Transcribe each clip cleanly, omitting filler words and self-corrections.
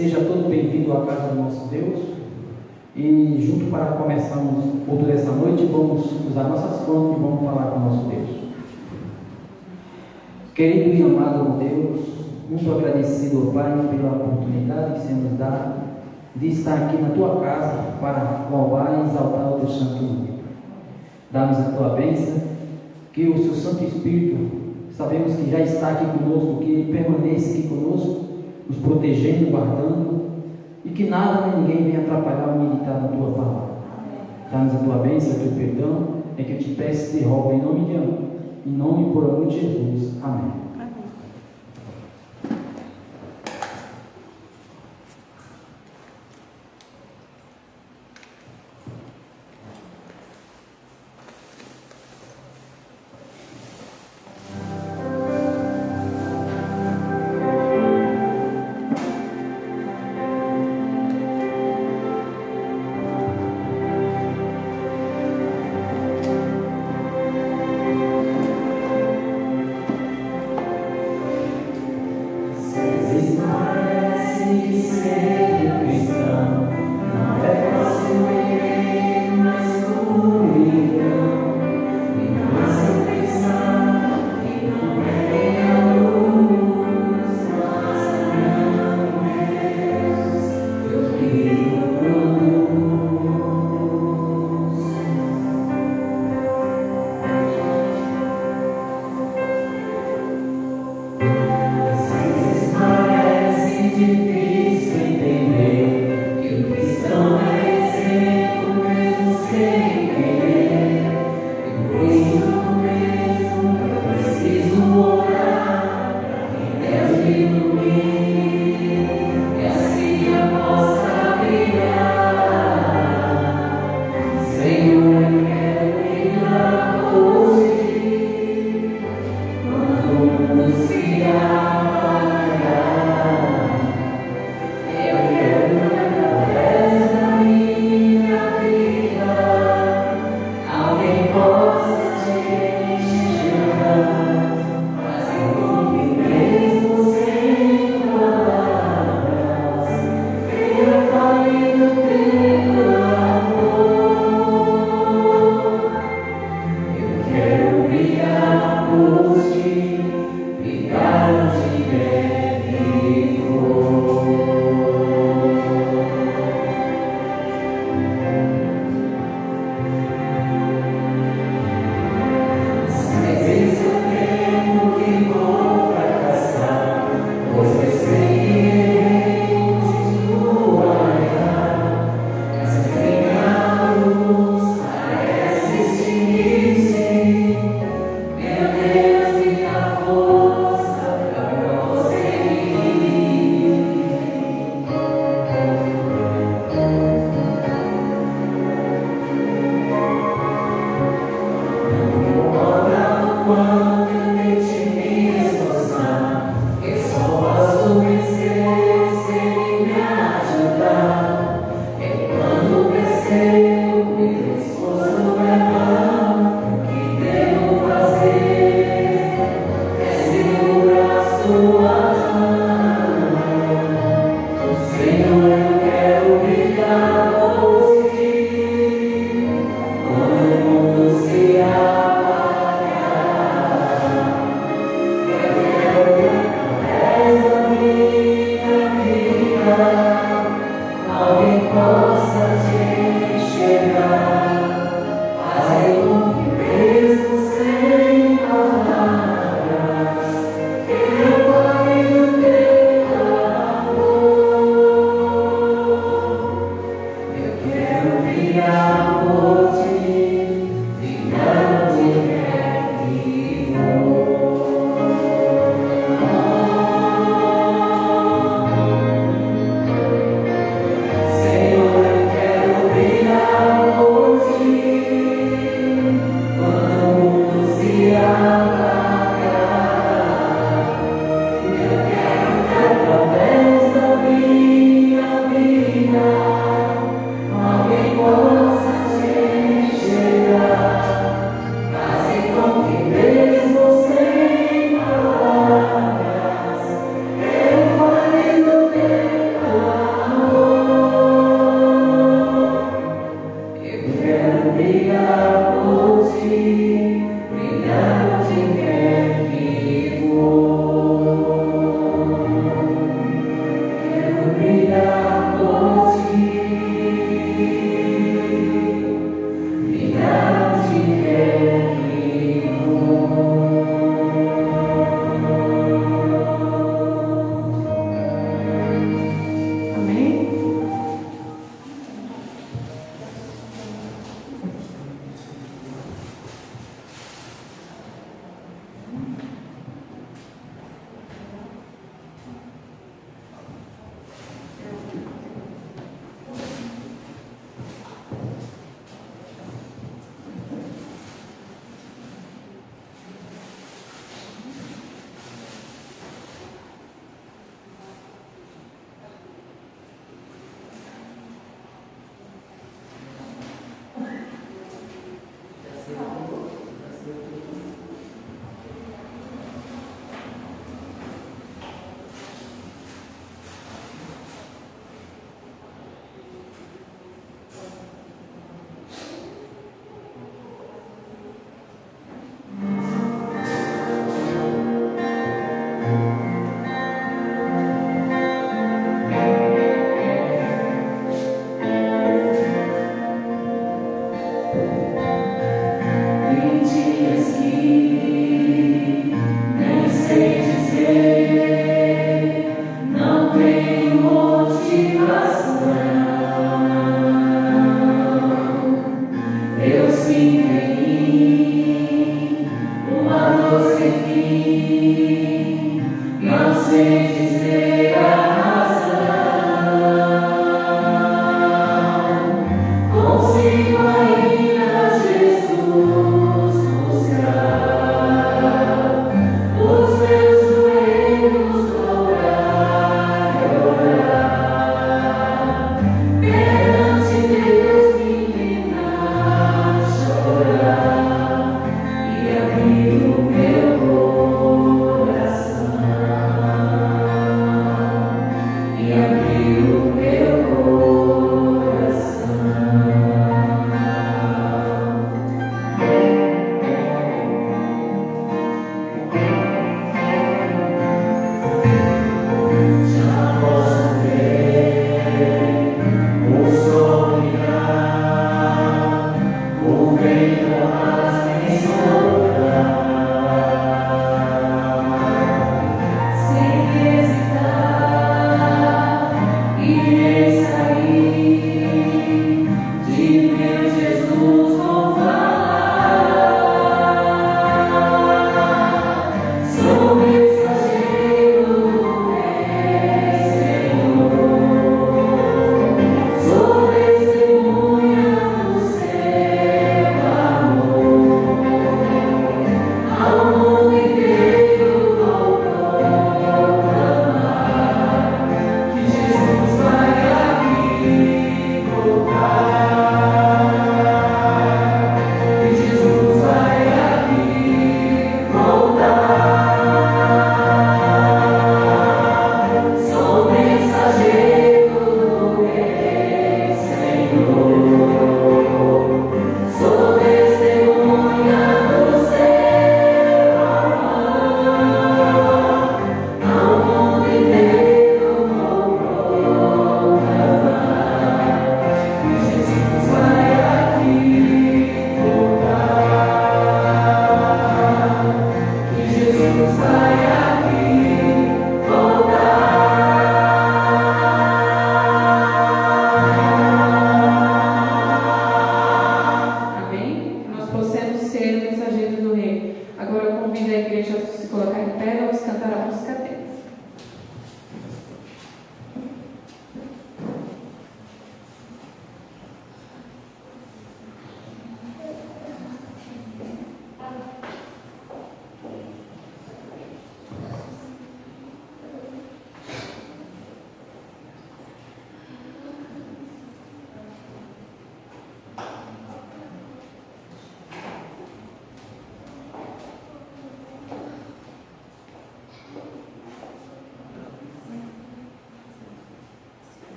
Seja todo bem-vindo à casa do nosso Deus. E junto para começarmos o culto dessa noite, vamos usar nossas fontes e vamos falar com o nosso Deus. Querido e amado Deus, muito agradecido, Pai, pela oportunidade que o Senhor nos dá de estar aqui na Tua casa para louvar e exaltar o Teu santo nome. Dá-nos a Tua bênção, que o Seu Santo Espírito, sabemos que já está aqui conosco, que Ele permaneça aqui conosco, nos protegendo, guardando, e que nada nem ninguém venha atrapalhar ou militar na Tua palavra. Dá-nos a Tua bênção, o Teu perdão, é que eu te peço e te rogo em nome e por amor de Jesus. Amém.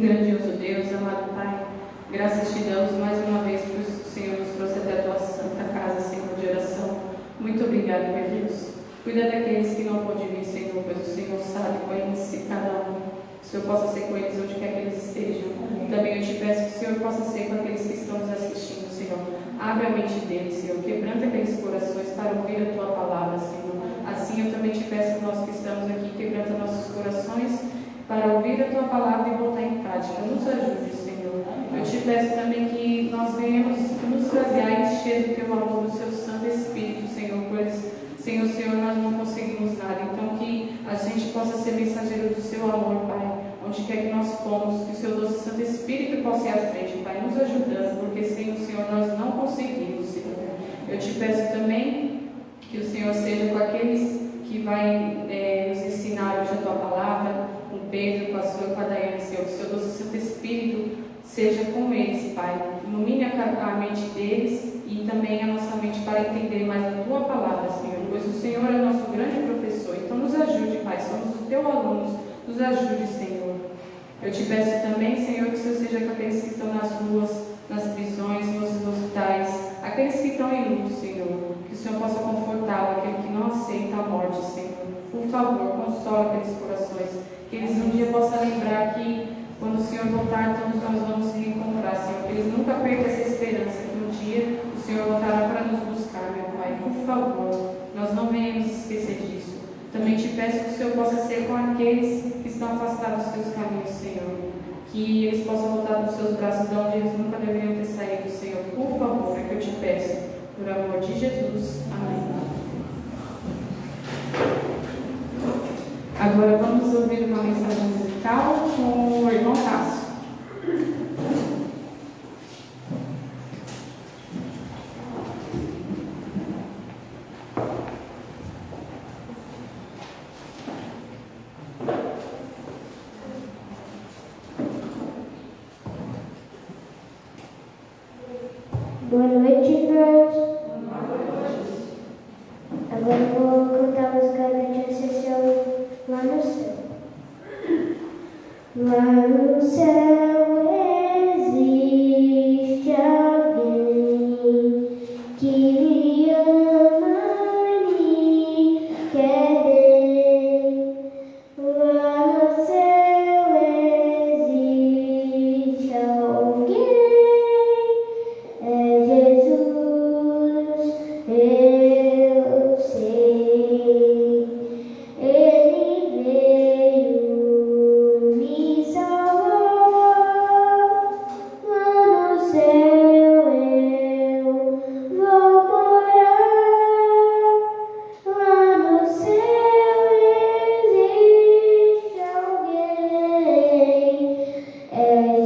Grandioso Deus, amado Pai, graças te damos mais uma vez por o Senhor nos trouxe até a tua santa casa, Senhor, de oração. Muito obrigado, meu Deus. Cuida daqueles que não podem vir, Senhor, pois o Senhor sabe, conhece cada um. O Senhor possa ser com eles onde quer que eles estejam. Também eu te peço que o Senhor possa ser com aqueles que estão nos assistindo, Senhor. Abre a mente deles, Senhor. Quebranta aqueles corações para ouvir a tua palavra, Senhor. Assim eu também te peço, nós que estamos aqui, quebranta nossos corações para ouvir a tua palavra e botar em prática. Nos ajude, Senhor. Eu te peço também que nós venhamos nos esvaziar e encher do teu amor, do seu Santo Espírito, Senhor, pois sem o Senhor nós não conseguimos nada. Então que a gente possa ser mensageiro do seu amor, Pai. fomos, que o Seu doce Santo Espírito possa ir à frente, Pai, nos ajudando, porque sem o Senhor nós não conseguimos, Senhor. Eu te peço também que o Senhor seja com aqueles que vai nos ensinar hoje a Tua palavra, com Pedro, com a sua e com a Daiane, Senhor. Que o Seu doce Santo Espírito seja com eles, Pai. Ilumine a mente deles e também a nossa mente para entender mais a Tua palavra, Senhor. Pois o Senhor é nosso grande professor. Então nos ajude, Pai. Somos os Teus alunos. Nos ajude, Senhor. Eu te peço também, Senhor, que o Senhor seja com aqueles que estão nas ruas, nas prisões, nos hospitais, aqueles que estão em luto, Senhor. Que o Senhor possa confortá-lo, aquele que não aceita a morte, Senhor. Por favor, consola aqueles corações. Que eles um dia possam lembrar que quando o Senhor voltar, todos nós vamos se encontrar, Senhor. Que eles nunca percam essa esperança, que um dia o Senhor voltará para nos buscar, meu Pai. Por favor, nós não venhamos esquecer disso. Também te peço que o Senhor possa ser com aqueles que estão afastados dos seus caminhos, Senhor. Que eles possam voltar dos seus braços de onde eles nunca deveriam ter saído, Senhor. Por favor, é que eu te peço. Por amor de Jesus. Amém. Agora vamos ouvir uma mensagem musical com o irmão Cássio. Boa noite, irmãos. Agora eu vou cantar a música da Tia Cecília, Lá no Céu. Lá no céu existe alguém que me ama e me quer bem. Lá no céu existe alguém. É Jesus, eu sei, Ele veio me salvar. Lá no céu eu vou morar. Lá no céu existe alguém. É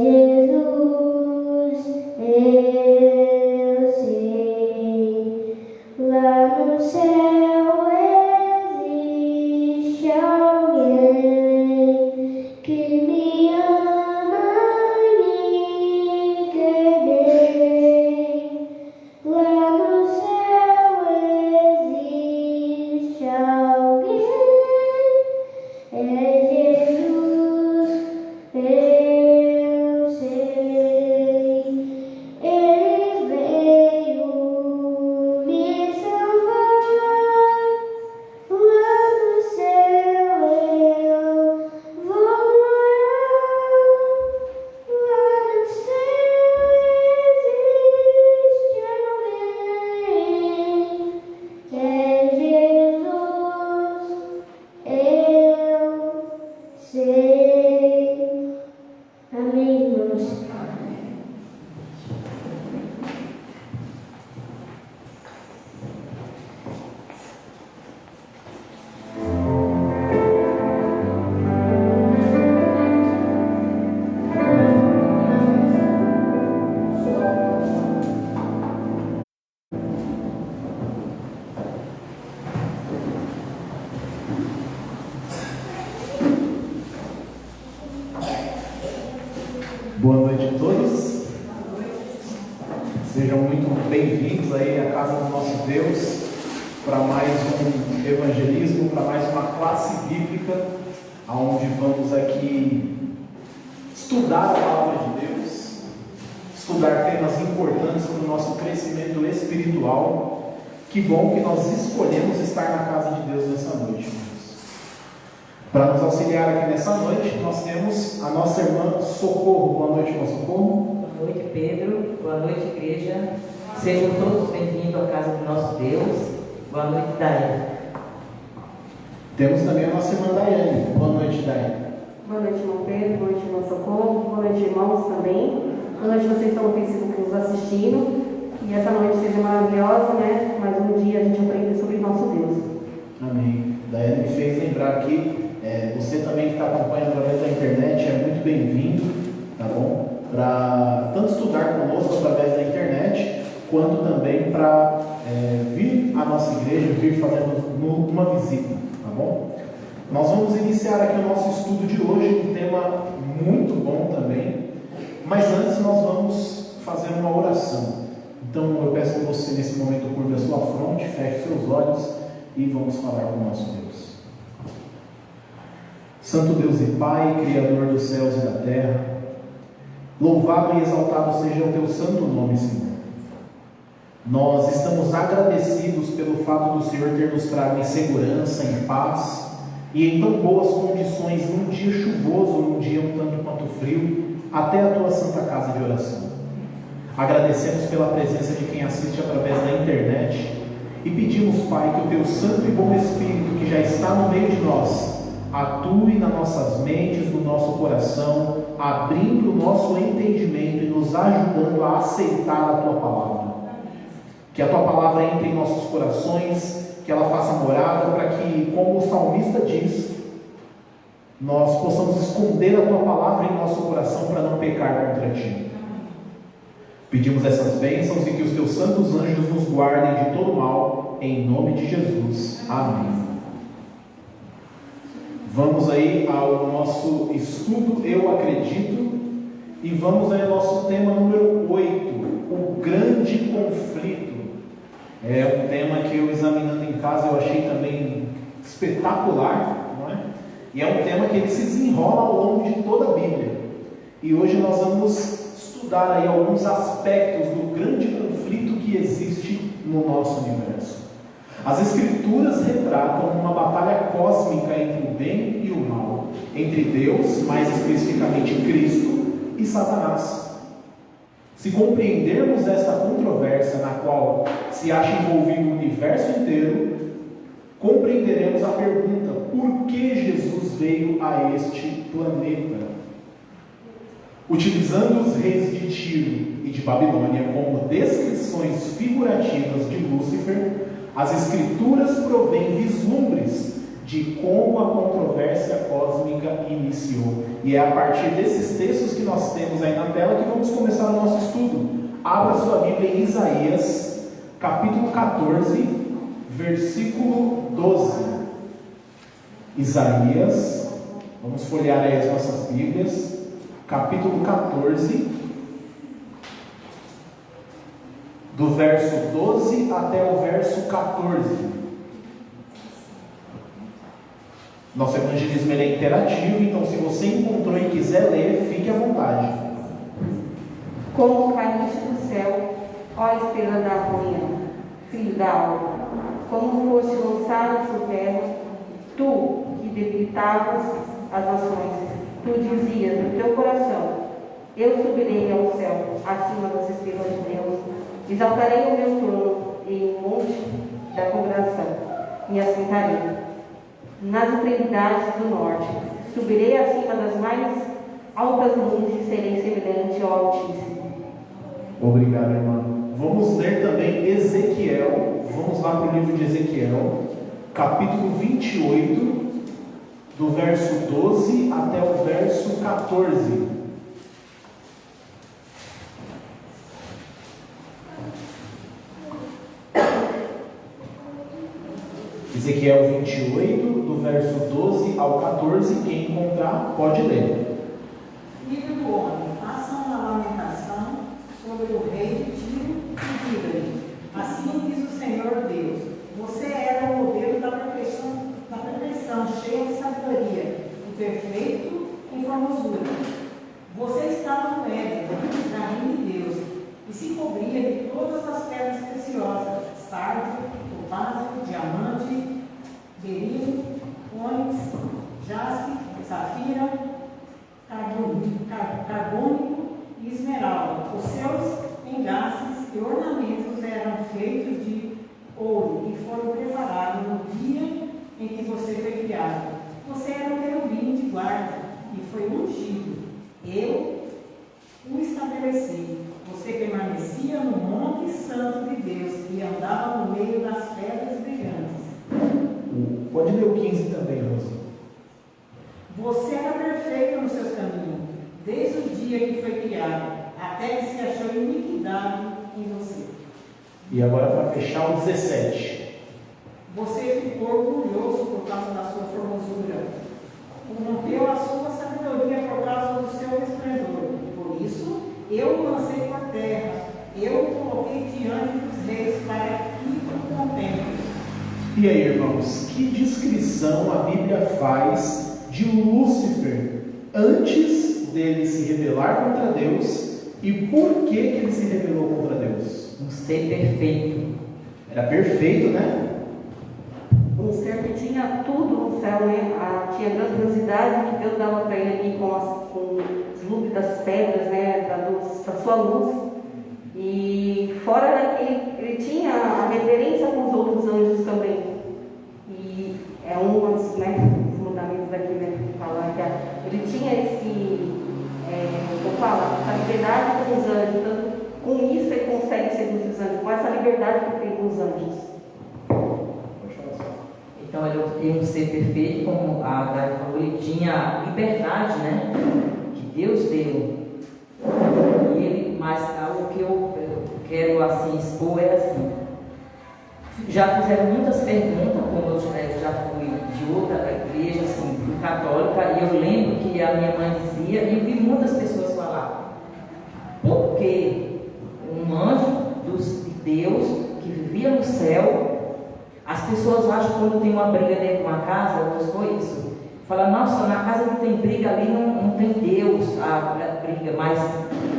Jesus, eu sei. Lá no céu existe alguém que me ama e me quer bem. Lá no céu existe alguém. É Jesus, eu sei. Ele veio me salvar. Lá no céu eu vou morar. Lá no céu existe alguém. É Jesus, eu sei. Amém, irmãos. Boa noite a todos. Sejam muito bem-vindos aí à casa do nosso Deus para mais um evangelismo, para mais uma classe bíblica, onde vamos aqui estudar a palavra de Deus, estudar temas importantes para o nosso crescimento espiritual. Que bom que nós escolhemos estar na casa de Deus nessa noite, irmãos. Para nos auxiliar aqui nessa noite, nós temos a nossa irmã Socorro. Boa noite, irmã Socorro. Boa noite, Pedro. Boa noite, igreja. Sejam todos bem-vindos à casa do nosso Deus. Boa noite, Daiane. Temos também a nossa irmã Daiane. Boa noite, Daiane. Boa noite, irmão Pedro. Boa noite, irmão Socorro. Boa noite, irmãos também. Boa noite, vocês estão no Facebook nos assistindo. E essa noite seja maravilhosa, né? Mais um dia a gente aprende sobre o nosso Deus. Amém. Daiane me fez lembrar aqui, você também que está acompanhando através da internet, é muito bem-vindo, tá bom? Para tanto estudar conosco através da internet, quanto também para vir à nossa igreja, vir fazendo uma visita, tá bom? Nós vamos iniciar aqui o nosso estudo de hoje, um tema muito bom também, mas antes nós vamos fazer uma oração. Então eu peço que você nesse momento curve a sua fronte, feche seus olhos e vamos falar com o nosso Deus. Santo Deus e Pai, Criador dos céus e da terra, louvado e exaltado seja o teu santo nome, Senhor. Nós estamos agradecidos pelo fato do Senhor ter nos trago em segurança, em paz e em tão boas condições num dia chuvoso, num dia um tanto quanto frio, até a tua santa casa de oração. Agradecemos pela presença de quem assiste através da internet e pedimos, Pai, que o teu santo e bom Espírito que já está no meio de nós atue nas nossas mentes, no nosso coração, abrindo o nosso entendimento e nos ajudando a aceitar a tua palavra. Que a tua palavra entre em nossos corações, que ela faça morada, para que, como o salmista diz, nós possamos esconder a tua palavra em nosso coração para não pecar contra ti. Pedimos essas bênçãos e que os teus santos anjos nos guardem de todo mal, em nome de Jesus. Amém. Vamos aí ao nosso estudo, eu acredito, e vamos aí ao nosso tema número 8, o grande conflito. É um tema que eu, examinando em casa, eu achei também espetacular, não é? E é um tema que ele se desenrola ao longo de toda a Bíblia. E hoje nós vamos estudar aí alguns aspectos do grande conflito que existe no nosso universo. As Escrituras retratam uma batalha cósmica entre o bem e o mal, entre Deus, mais especificamente Cristo, e Satanás. Se compreendermos esta controvérsia na qual se acha envolvido o universo inteiro, compreenderemos a pergunta: por que Jesus veio a este planeta? Utilizando os reis de Tiro e de Babilônia como descrições figurativas de Lúcifer, as Escrituras provêm vislumbres de como a controvérsia cósmica iniciou. E é a partir desses textos que nós temos aí na tela que vamos começar o nosso estudo. Abra sua Bíblia em Isaías, capítulo 14, versículo 12. Isaías, vamos folhear aí as nossas Bíblias, capítulo 14, do verso 12 até o verso 14. Nosso evangelismo é interativo, então se você encontrou e quiser ler, fique à vontade. Como caíste do céu, ó estrela da manhã, filho da alva, como foste lançado por terra, tu que debilitavas as nações, tu dizias no teu coração: eu subirei ao céu, acima das estrelas de Deus, exaltarei o meu trono em um monte da congregação, me assentarei nas extremidades do norte, subirei acima das mais altas nuvens e serei semelhante ao Altíssimo. Obrigado, irmã. Vamos ler também Ezequiel, vamos lá para o livro de Ezequiel, capítulo 28, do verso 12 até o verso 14. Ezequiel 28, do verso 12 ao 14, quem encontrar pode ler. Filho do homem, faça uma lamentação sobre o rei de Tiro e diga-lhe: assim diz o Senhor Deus, você era o modelo da perfeição, cheio de sabedoria, e perfeito em formosura. Você estava no Éden, jardim de Deus, e se cobria de todas as pedras preciosas, sardio, topázio, diamante, berilo, ônix, jaspe, safira, carbônico e esmeralda. Os seus engastes e ornamentos eram feitos de ouro e foram preparados no dia em que você foi criado. Você era um querubim de guarda e foi ungido. Eu o estabeleci. Você permanecia no Monte Santo de Deus e andava no meio das pedras brilhantes. Pode ler o 15 também, Rosa. Você era perfeito nos seus caminhos, pecado, até que se achou iniquidade em você. E agora para fechar o 17. Você ficou orgulhoso por causa da sua formosura, corrompeu a sua sabedoria por causa do seu esplendor. Por isso, eu o lancei por terra, eu o coloquei diante dos reis para que o contemple. E aí, irmãos, que descrição a Bíblia faz de Lúcifer antes dele se rebelar contra Deus e por que ele se rebelou contra Deus? Um ser perfeito. Era perfeito, né? Um ser que tinha tudo no céu, né? Tinha grandiosidade que Deus dava para ele ali com o deslumbre das pedras, né? Da sua luz. E fora daquele, ele tinha a reverência com os outros anjos também. E é um dos, né, dos mandamentos daqui, né? Que fala que ele tinha essa liberdade com os anjos. Então, com isso ele consegue seduzir os anjos, com essa liberdade que tem com os anjos. Então ele é um ser perfeito, como a Dai falou, ele tinha liberdade, né? Que Deus deu. E ele, mas o que eu quero assim expor é assim. Já fizeram muitas perguntas, como eu já fui de outra igreja, assim, fui católica, e eu lembro que a minha mãe dizia, e eu vi muitas pessoas falar, por que um anjo de Deus que vivia no céu, as pessoas acham que quando tem uma briga dentro de uma casa, outras coisas, isso. Fala, nossa, na casa não tem briga, ali não tem Deus, a briga, mas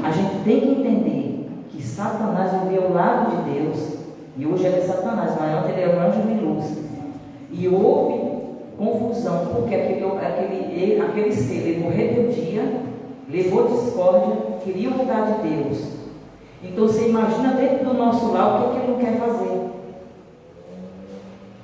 a gente tem que entender que Satanás vivia ao lado de Deus, e hoje ele é Satanás, mas ontem ele é um anjo de luz. E houve confusão, porque aquele ser levou rebeldia, levou discórdia, queria o lugar de Deus. Então você imagina dentro do nosso lar o que ele não quer fazer.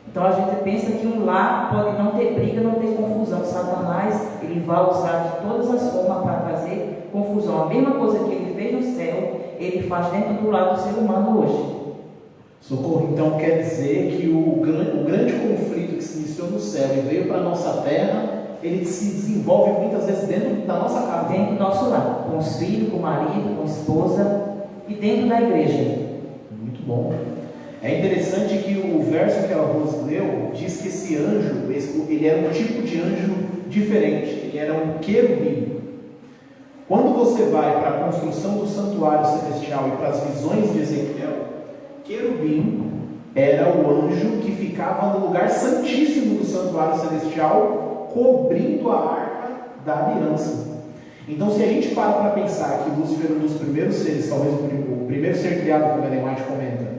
Então a gente pensa que um lar pode não ter briga, não ter confusão. Satanás, ele vai usar de todas as formas para fazer confusão. A mesma coisa que ele fez no céu, ele faz dentro do lar do ser humano hoje. Socorro, então quer dizer que o grande conflito que se iniciou no céu e veio para a nossa terra, ele se desenvolve muitas vezes dentro da nossa casa. Dentro do nosso lar, com os filhos, com o marido, com a esposa e dentro da igreja. Muito bom. É interessante que o verso que a Rose leu diz que esse anjo, ele era um tipo de anjo diferente, ele era um querubim. Quando você vai para a construção do santuário celestial e para as visões de Ezequiel, querubim era o anjo que ficava no lugar santíssimo do santuário celestial, cobrindo a arca da aliança. Então, se a gente para pensar que Lúcifer era um dos primeiros seres, talvez o primeiro ser criado, como Ellen White comenta,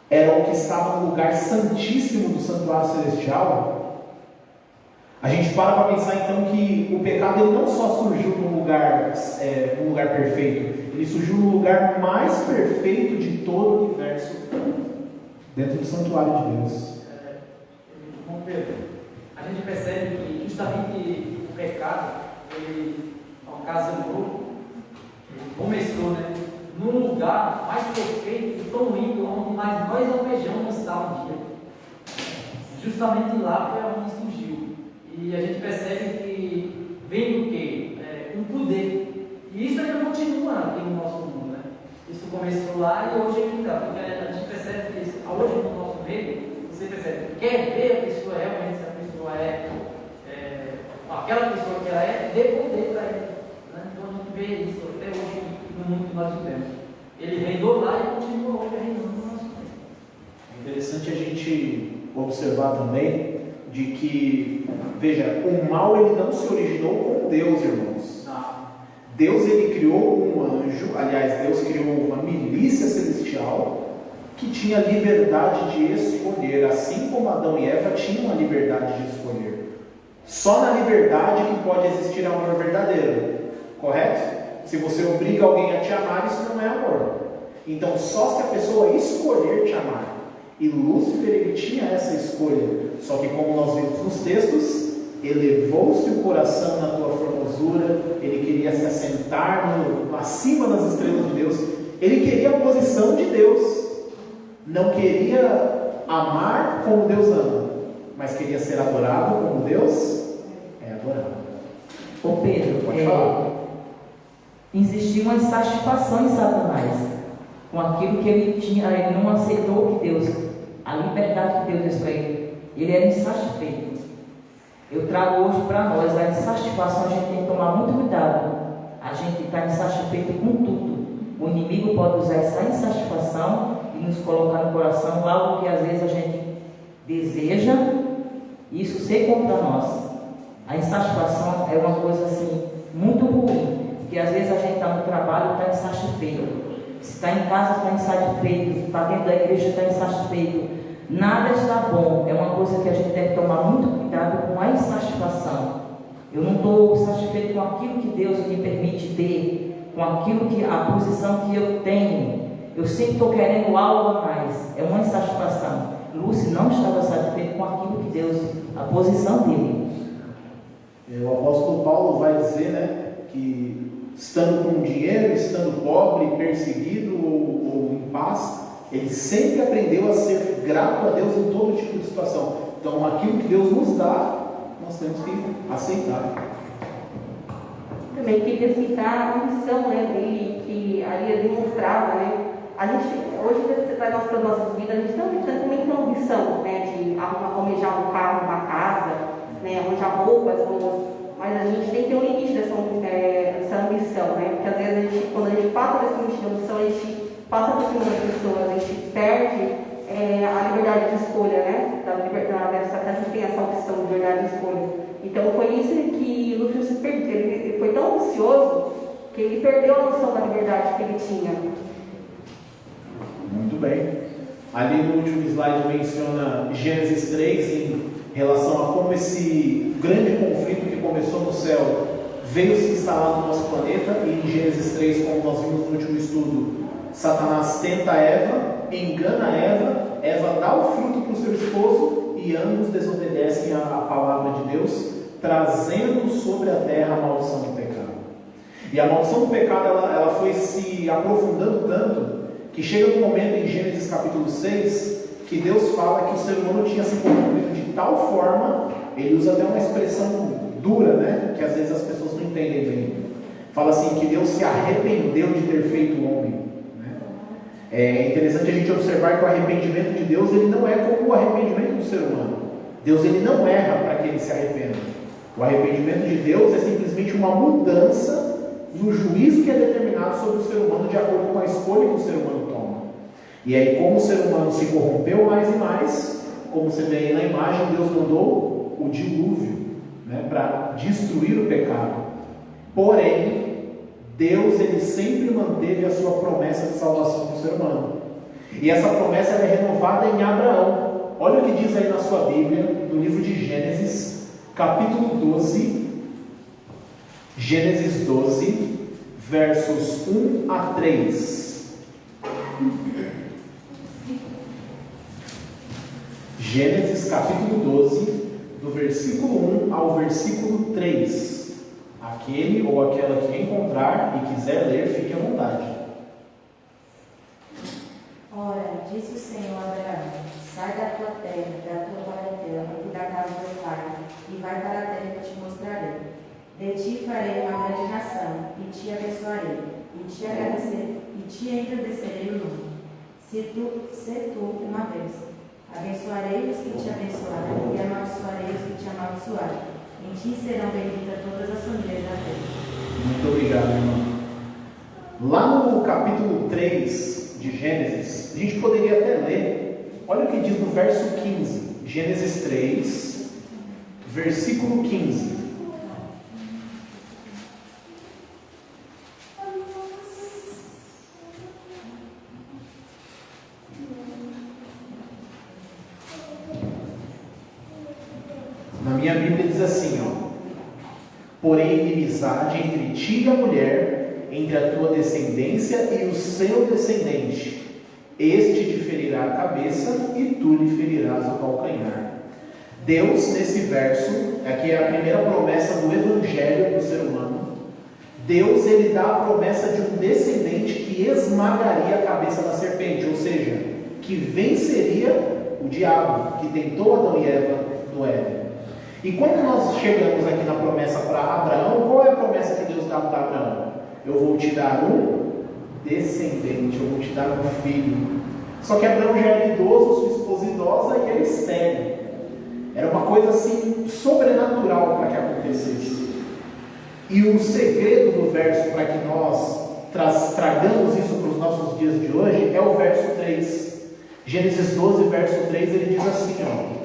era o que estava no lugar santíssimo do santuário celestial, a gente para pensar então que o pecado ele não só surgiu num lugar perfeito, ele surgiu no lugar mais perfeito de todo o universo, dentro do santuário de Deus. Bom, Pedro, a gente percebe que justamente o pecado ele ocasionou, começou, né, num lugar mais perfeito e tão lindo, onde nós almejamos estar um dia. Justamente lá foi onde surgiu. E a gente percebe que vem do quê? Um poder. E isso ainda continua aqui no nosso mundo, né? Isso começou lá e hoje ainda, porque a gente percebe que hoje no nosso meio, você percebe, quer ver a pessoa realmente, se a pessoa aquela pessoa que ela é, dê poder para ele. Né? Então a gente vê isso até hoje no mundo que nós vivemos. Ele reinou lá e continua hoje reinando no nosso meio. É interessante a gente observar também de que, veja, o mal ele não se originou com Deus, irmãos. Deus ele criou um anjo, aliás, Deus criou uma milícia celestial que tinha liberdade de escolher, assim como Adão e Eva tinham a liberdade de escolher. Só na liberdade que pode existir amor verdadeiro, correto? Se você obriga alguém a te amar, isso não é amor. Então, só se a pessoa escolher te amar. E Lúcifer ele tinha essa escolha. Só que, como nós vimos nos textos, elevou-se o coração na tua formosura, ele queria se assentar acima das estrelas de Deus, ele queria a posição de Deus, não queria amar como Deus ama, mas queria ser adorado como Deus é adorado. Ô Pedro, Pode falar. existia uma insatisfação em Satanás com aquilo que ele tinha. Ele não aceitou que Deus, a liberdade que Deus deu para ele. Ele era insatisfeito. Eu trago hoje para nós a insatisfação. A gente tem que tomar muito cuidado. A gente está insatisfeito com tudo. O inimigo pode usar essa insatisfação e nos colocar no coração algo que às vezes a gente deseja, e isso ser contra nós. A insatisfação é uma coisa assim muito ruim, porque às vezes a gente está no trabalho e está insatisfeito, se está em casa está insatisfeito, se está dentro da igreja está insatisfeito, nada está bom. É uma coisa que a gente deve tomar muito cuidado com a insatisfação. Eu não estou satisfeito com aquilo que Deus me permite ter, com aquilo que a posição que eu tenho. Eu sempre estou querendo algo a mais. É uma insatisfação. Lúcio não estava satisfeito com aquilo que Deus, a posição dele. O apóstolo Paulo vai dizer, né, que estando com dinheiro, estando pobre, perseguido ou em paz, ele sempre aprendeu a ser grato a Deus em todo tipo de situação. Então, aquilo que Deus nos dá, nós temos que aceitar. Também queria citar a missão, né, dele, que ali demonstrava, né? A gente, hoje, para as nossas vidas, a gente também tem uma missão, né, de almejar um carro, uma casa, né, arranjar roupas boas, mas a gente tem que ter um limite dessa ambição, né? Porque às vezes quando a gente passa desse limite da ambição, a gente passa por cima das pessoas, a gente perde a liberdade de escolha, né? A gente tem essa opção de liberdade de escolha. Então foi isso que Lúcio se perdeu. Ele foi tão ansioso que ele perdeu a noção da liberdade que ele tinha. Muito bem. Ali no último slide menciona Gênesis 3 em relação a como esse grande conflito que começou no céu veio se instalar no nosso planeta. E em Gênesis 3, como nós vimos no último estudo, Satanás tenta Eva, engana Eva, Eva dá o fruto para o seu esposo e ambos desobedecem a palavra de Deus, trazendo sobre a terra a maldição do pecado. E a maldição do pecado ela foi se aprofundando tanto que chega no momento em Gênesis capítulo 6 que Deus fala que o ser humano tinha se corrompido de tal forma, ele usa até uma expressão dura, né, que às vezes as pessoas não entendem bem. Fala assim que Deus se arrependeu de ter feito o homem. É interessante a gente observar que o arrependimento de Deus ele não é como o arrependimento do ser humano. Deus ele não erra para que ele se arrependa. O arrependimento de Deus é simplesmente uma mudança no juízo que é determinado sobre o ser humano de acordo com a escolha que o ser humano toma. E aí, como o ser humano se corrompeu mais e mais, como você vê aí na imagem, Deus mandou o dilúvio, né, para destruir o pecado. Porém, Deus ele sempre manteve a sua promessa de salvação para o ser humano. E essa promessa é renovada em Abraão. Olha o que diz aí na sua Bíblia, no livro de Gênesis, capítulo 12. Gênesis 12, versos 1 a 3. Gênesis capítulo 12, do versículo 1 ao versículo 3. Aquele ou aquela que encontrar e quiser ler, fique à vontade. Ora, disse o Senhor a Abraão: sai da tua terra, da tua parentela e da casa do teu pai, e vai para a terra que te mostrarei. De ti farei uma grande nação, e te abençoarei, e te engrandecerei o nome. Se tu uma bênção. Abençoarei os que te abençoarem, e amaldiçoarei os que te amaldiçoarem. Em ti serão benditas todas as famílias da terra. Muito obrigado, irmão. Lá no capítulo 3 de Gênesis, a gente poderia até ler, olha o que diz no verso 15, Gênesis 3, versículo 15. Na minha Bíblia diz assim, ó: porém inimizade entre ti e a mulher, entre a tua descendência e o seu descendente. Este te ferirá a cabeça e tu lhe ferirás o calcanhar. Deus, nesse verso, aqui é a primeira promessa do Evangelho para o ser humano. Deus, ele dá a promessa de um descendente que esmagaria a cabeça da serpente, ou seja, que venceria o diabo, que tentou Adão e Eva no Éden. E quando nós chegamos aqui na promessa para Abraão, qual é a promessa que Deus dá para Abraão? eu vou te dar um descendente, eu vou te dar um filho. Só que Abraão já era idoso, sua esposa idosa e ele estéril. Era uma coisa assim sobrenatural para que acontecesse. E o segredo do verso para que nós tragamos isso para os nossos dias de hoje é o verso 3. Gênesis 12, verso 3, ele diz assim, ó: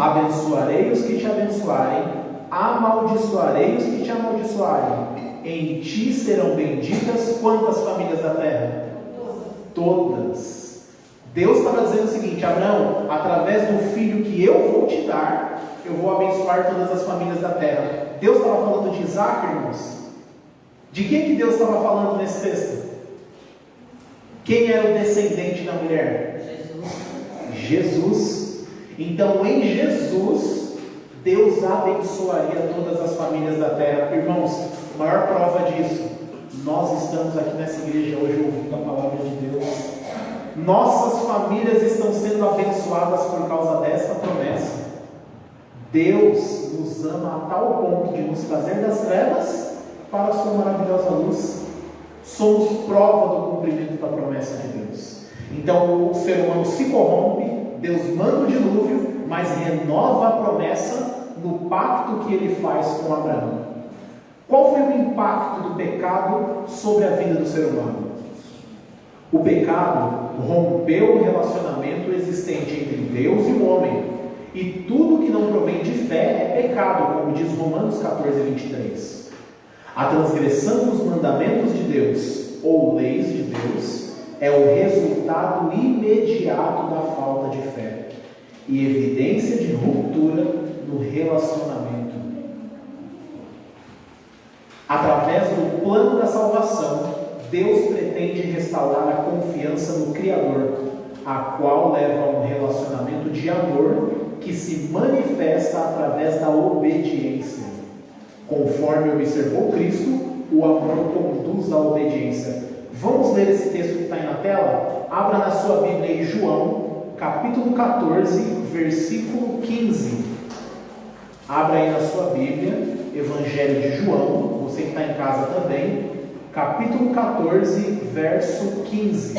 abençoarei os que te abençoarem, amaldiçoarei os que te amaldiçoarem. Em ti serão benditas quantas famílias da terra? Todas. Deus estava dizendo o seguinte: Abraão, através do filho que eu vou te dar, eu vou abençoar todas as famílias da terra. Deus estava falando de Isaac, irmãos? De quem que Deus estava falando nesse texto? Quem era o descendente da mulher? Jesus. Então, em Jesus, Deus abençoaria todas as famílias da terra. Irmãos, a maior prova disso, nós estamos aqui nessa igreja hoje ouvindo a palavra de Deus. Nossas famílias estão sendo abençoadas por causa dessa promessa. Deus nos ama a tal ponto de nos trazer das trevas para a sua maravilhosa luz. Somos prova do cumprimento da promessa de Deus. Então o ser humano se corrompe, Deus manda o dilúvio, mas renova a promessa no pacto que ele faz com Abraão. Qual foi o impacto do pecado sobre a vida do ser humano? O pecado rompeu o relacionamento existente entre Deus e o homem. E tudo que não provém de fé é pecado, como diz Romanos 14, 23. A transgressão dos mandamentos de Deus, ou leis de Deus, é o resultado imediato da falta de fé e evidência de ruptura no relacionamento. Através do plano da salvação, Deus pretende restaurar a confiança no Criador, a qual leva a um relacionamento de amor que se manifesta através da obediência. Conforme observou Cristo, o amor conduz à obediência. Vamos ler esse texto que está aí na tela? Abra na sua Bíblia em João, capítulo 14, versículo 15. Abra aí na sua Bíblia, Evangelho de João, você que está em casa também, capítulo 14, verso 15.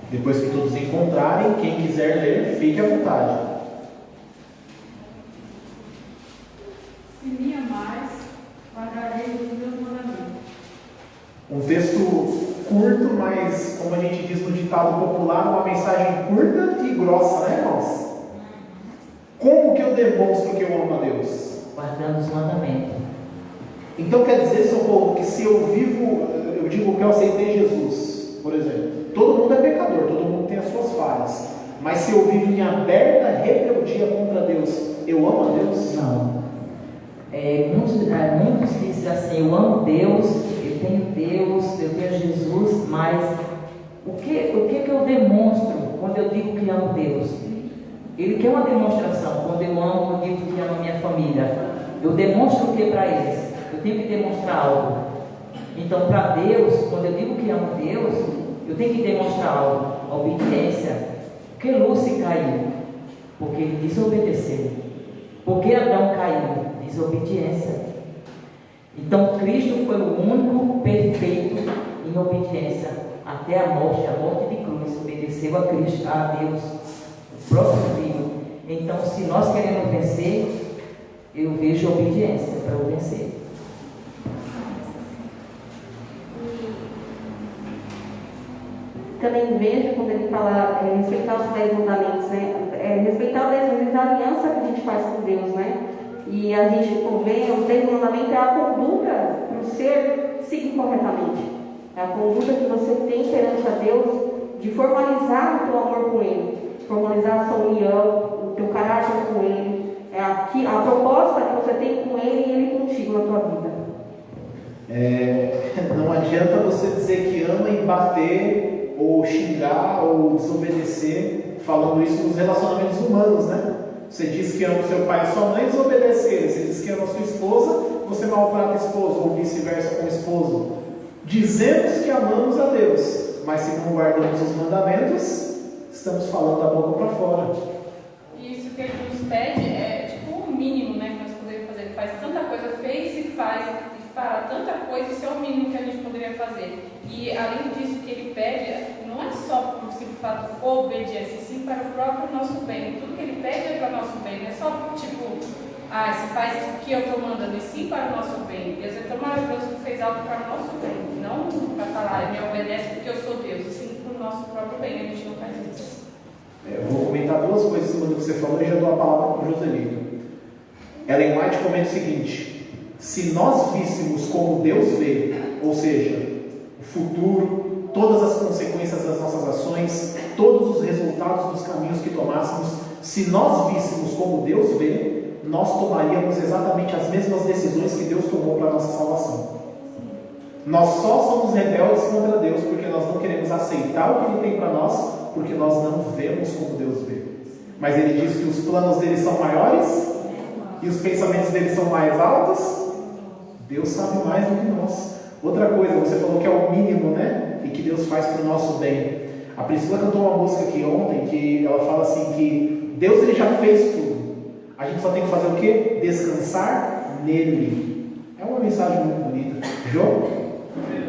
Depois que todos encontrarem, quem quiser ler, fique à vontade. Se me amais, guardarei os meus mandamentos. Um texto curto, mas, como a gente diz no ditado popular, uma mensagem curta e grossa, né, irmãos? Como que eu demonstro que eu amo a Deus? Guardando os mandamentos. Então quer dizer, seu povo, que se eu vivo, eu digo que eu aceitei Jesus, por exemplo. Todo mundo é pecador, todo mundo tem as suas falhas. Mas se eu vivo em aberta rebeldia contra Deus, eu amo a Deus? Não. Muitos dizem assim: eu amo Deus, eu tenho Jesus, mas o que eu demonstro quando eu digo que amo Deus? Ele quer uma demonstração. Quando eu amo, eu digo que amo a minha família. Eu demonstro o que para eles? Eu tenho que demonstrar algo. Então, para Deus, quando eu digo que amo Deus, eu tenho que demonstrar algo. A obediência. Por que Lúcia caiu? Porque ele desobedeceu. Por que Adão caiu? Desobediência. Então, Cristo foi o único perfeito em obediência até a morte de cruz. Obedeceu a Cristo, a Deus, o próprio Filho. Então, se nós queremos vencer, eu vejo obediência para eu vencer. Também vejo quando ele fala respeitar os 10 mandamentos, né? Respeitar a aliança que a gente faz com Deus, né? E a gente convém, os 10 mandamentos é a conduta para o ser seguir corretamente. É a conduta que você tem perante a Deus de formalizar o teu amor com Ele, formalizar a sua união, o teu caráter com Ele. É a proposta que você tem com Ele e Ele contigo na tua vida. Não adianta você dizer que ama e bater, ou xingar, ou desobedecer, falando isso nos relacionamentos humanos, né? Você diz que ama o seu pai e sua mãe, desobedece ele. Você diz que ama a sua esposa, você maltrata a esposa, ou vice-versa com o esposo. Dizemos que amamos a Deus, mas se não guardamos os mandamentos, estamos falando da boca para fora. Isso que ele nos pede é tipo o mínimo, né, que nós podemos fazer. faz e fala tanta coisa, isso é o mínimo que a gente poderia fazer. E além disso, o que ele pede não é só por simples fato de obediência, sim para o próprio nosso bem. Tudo que ele pede é para o nosso bem, não é só tipo, se faz isso que eu estou mandando, e sim para o nosso bem. Deus é tão maravilhoso que fez algo para o nosso bem, não para falar, me obedece porque eu sou Deus, e sim para o nosso próprio bem, a gente não faz isso. Eu vou comentar duas coisas em cima do que você falou e já dou a palavra para o Joselito. Ellen White comenta o seguinte: se nós víssemos como Deus vê, ou seja, o futuro, todas as consequências das nossas ações, todos os resultados dos caminhos que tomássemos, se nós víssemos como Deus vê, nós tomaríamos exatamente as mesmas decisões que Deus tomou para a nossa salvação. Nós só somos rebeldes contra Deus porque nós não queremos aceitar o que Ele tem para nós, porque nós não vemos como Deus vê. Mas Ele diz que os planos dele são maiores e os pensamentos dele são mais altos. Deus sabe mais do que nós. Outra coisa, você falou que é o mínimo, né? E que Deus faz para o nosso bem. A Priscila cantou uma música aqui ontem que ela fala assim que Deus ele já fez tudo. A gente só tem que fazer o quê? Descansar nele. É uma mensagem muito bonita. João?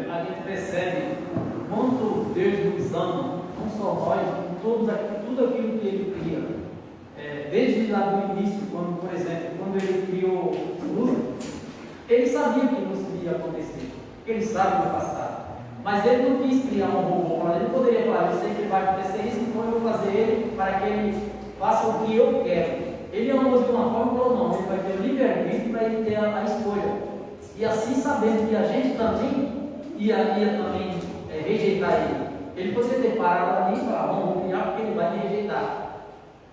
A gente percebe quanto Deus nos ama, não só nós, tudo aquilo que Ele cria. Desde lá do início, quando, por exemplo, quando Ele criou o mundo, Ele sabia que isso ia acontecer. Ele sabe do passado. Mas Ele não quis criar um robô. Ele poderia falar, eu sei que vai acontecer isso, então eu vou fazer ele para que ele faça o que eu quero. Ele amou de uma forma ou não, ele vai ter o livre-arbítrio para ele ter a escolha. E assim, sabendo que a gente também ia também rejeitar ele. Ele poderia ter parado ali e falar, vamos criar porque ele vai me rejeitar.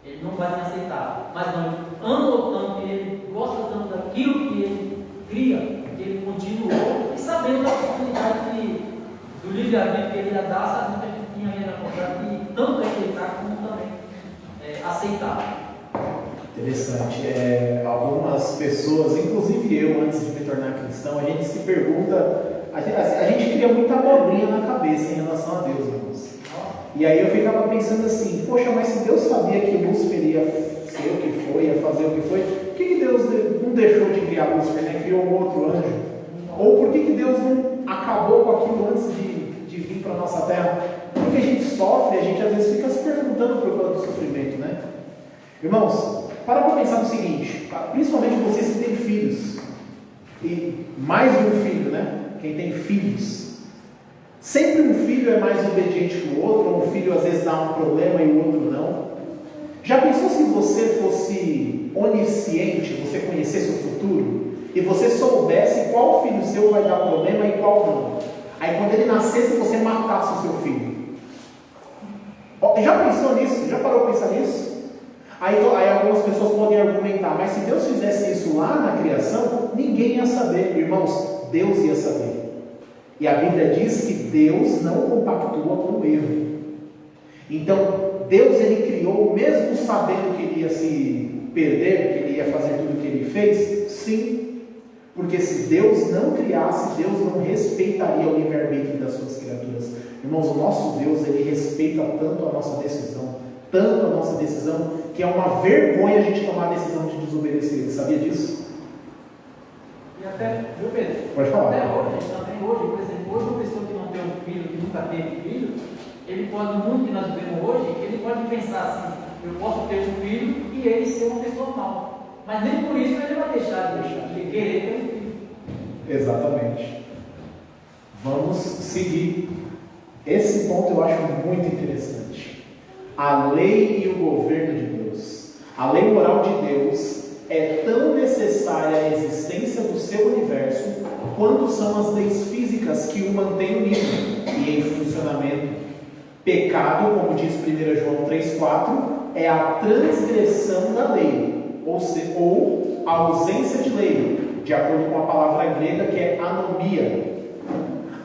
Ele não vai me aceitar. Mas não, ele ama tanto, ele gosta tanto daquilo que ele cria, que ele continuou, e sabendo da oportunidade do livre-arbítrio que ele ia dar, sabendo que a gente tinha ainda contrato de tanto rejeitar como também aceitar. Interessante. Algumas pessoas, inclusive eu, antes de me tornar cristão, a gente se pergunta, a gente cria muita abobrinha na cabeça em relação a Deus, irmãos. E aí eu ficava pensando assim, poxa, mas se Deus sabia que Lúcifer ia ser o que foi, ia fazer o que foi, por que Deus não deixou de criar Lúcifer, né? Criou um outro anjo? Ou por que Deus não acabou com aquilo antes de vir para a nossa terra? Porque a gente sofre, a gente às vezes fica se perguntando por causa do sofrimento, né? Irmãos, para pensar no seguinte, principalmente vocês que têm filhos, e mais de um filho, né? Quem tem filhos, sempre um filho é mais obediente que o outro, ou um filho às vezes dá um problema e o outro não. Já pensou se você fosse onisciente, você conhecesse o futuro, e você soubesse qual filho seu vai dar problema e qual não? Aí quando ele nascesse, você matasse o seu filho. Já pensou nisso? Já parou para pensar nisso? Aí algumas pessoas podem argumentar, mas se Deus fizesse isso lá na criação, ninguém ia saber. Irmãos, Deus ia saber. E a Bíblia diz que Deus não compactua com o erro. Então, Deus ele criou, mesmo sabendo que ele ia se perder, que ele ia fazer tudo o que ele fez, sim. Porque se Deus não criasse, Deus não respeitaria o livre-arbítrio das suas criaturas. Irmãos, o nosso Deus, ele respeita tanto a nossa decisão, que é uma vergonha a gente tomar a decisão de desobedecer ele. Sabia disso? E até, viu Pedro? Pode falar. Até hoje, a gente também hoje, por exemplo, hoje uma pessoa que não tem um filho, que nunca teve filho, ele pode, no mundo que nós vivemos hoje, ele pode pensar assim, eu posso ter um filho e ele ser uma pessoa mal. Mas nem por isso ele vai deixar de querer ter um filho. Exatamente. Vamos seguir. Esse ponto eu acho muito interessante. A lei e o governo de Deus. A lei moral de Deus é tão necessária à existência do seu universo quanto são as leis físicas que o mantêm unido e em funcionamento. Pecado, como diz 1 João 3,4, é a transgressão da lei, ou a ausência de lei, de acordo com a palavra grega que é anomia.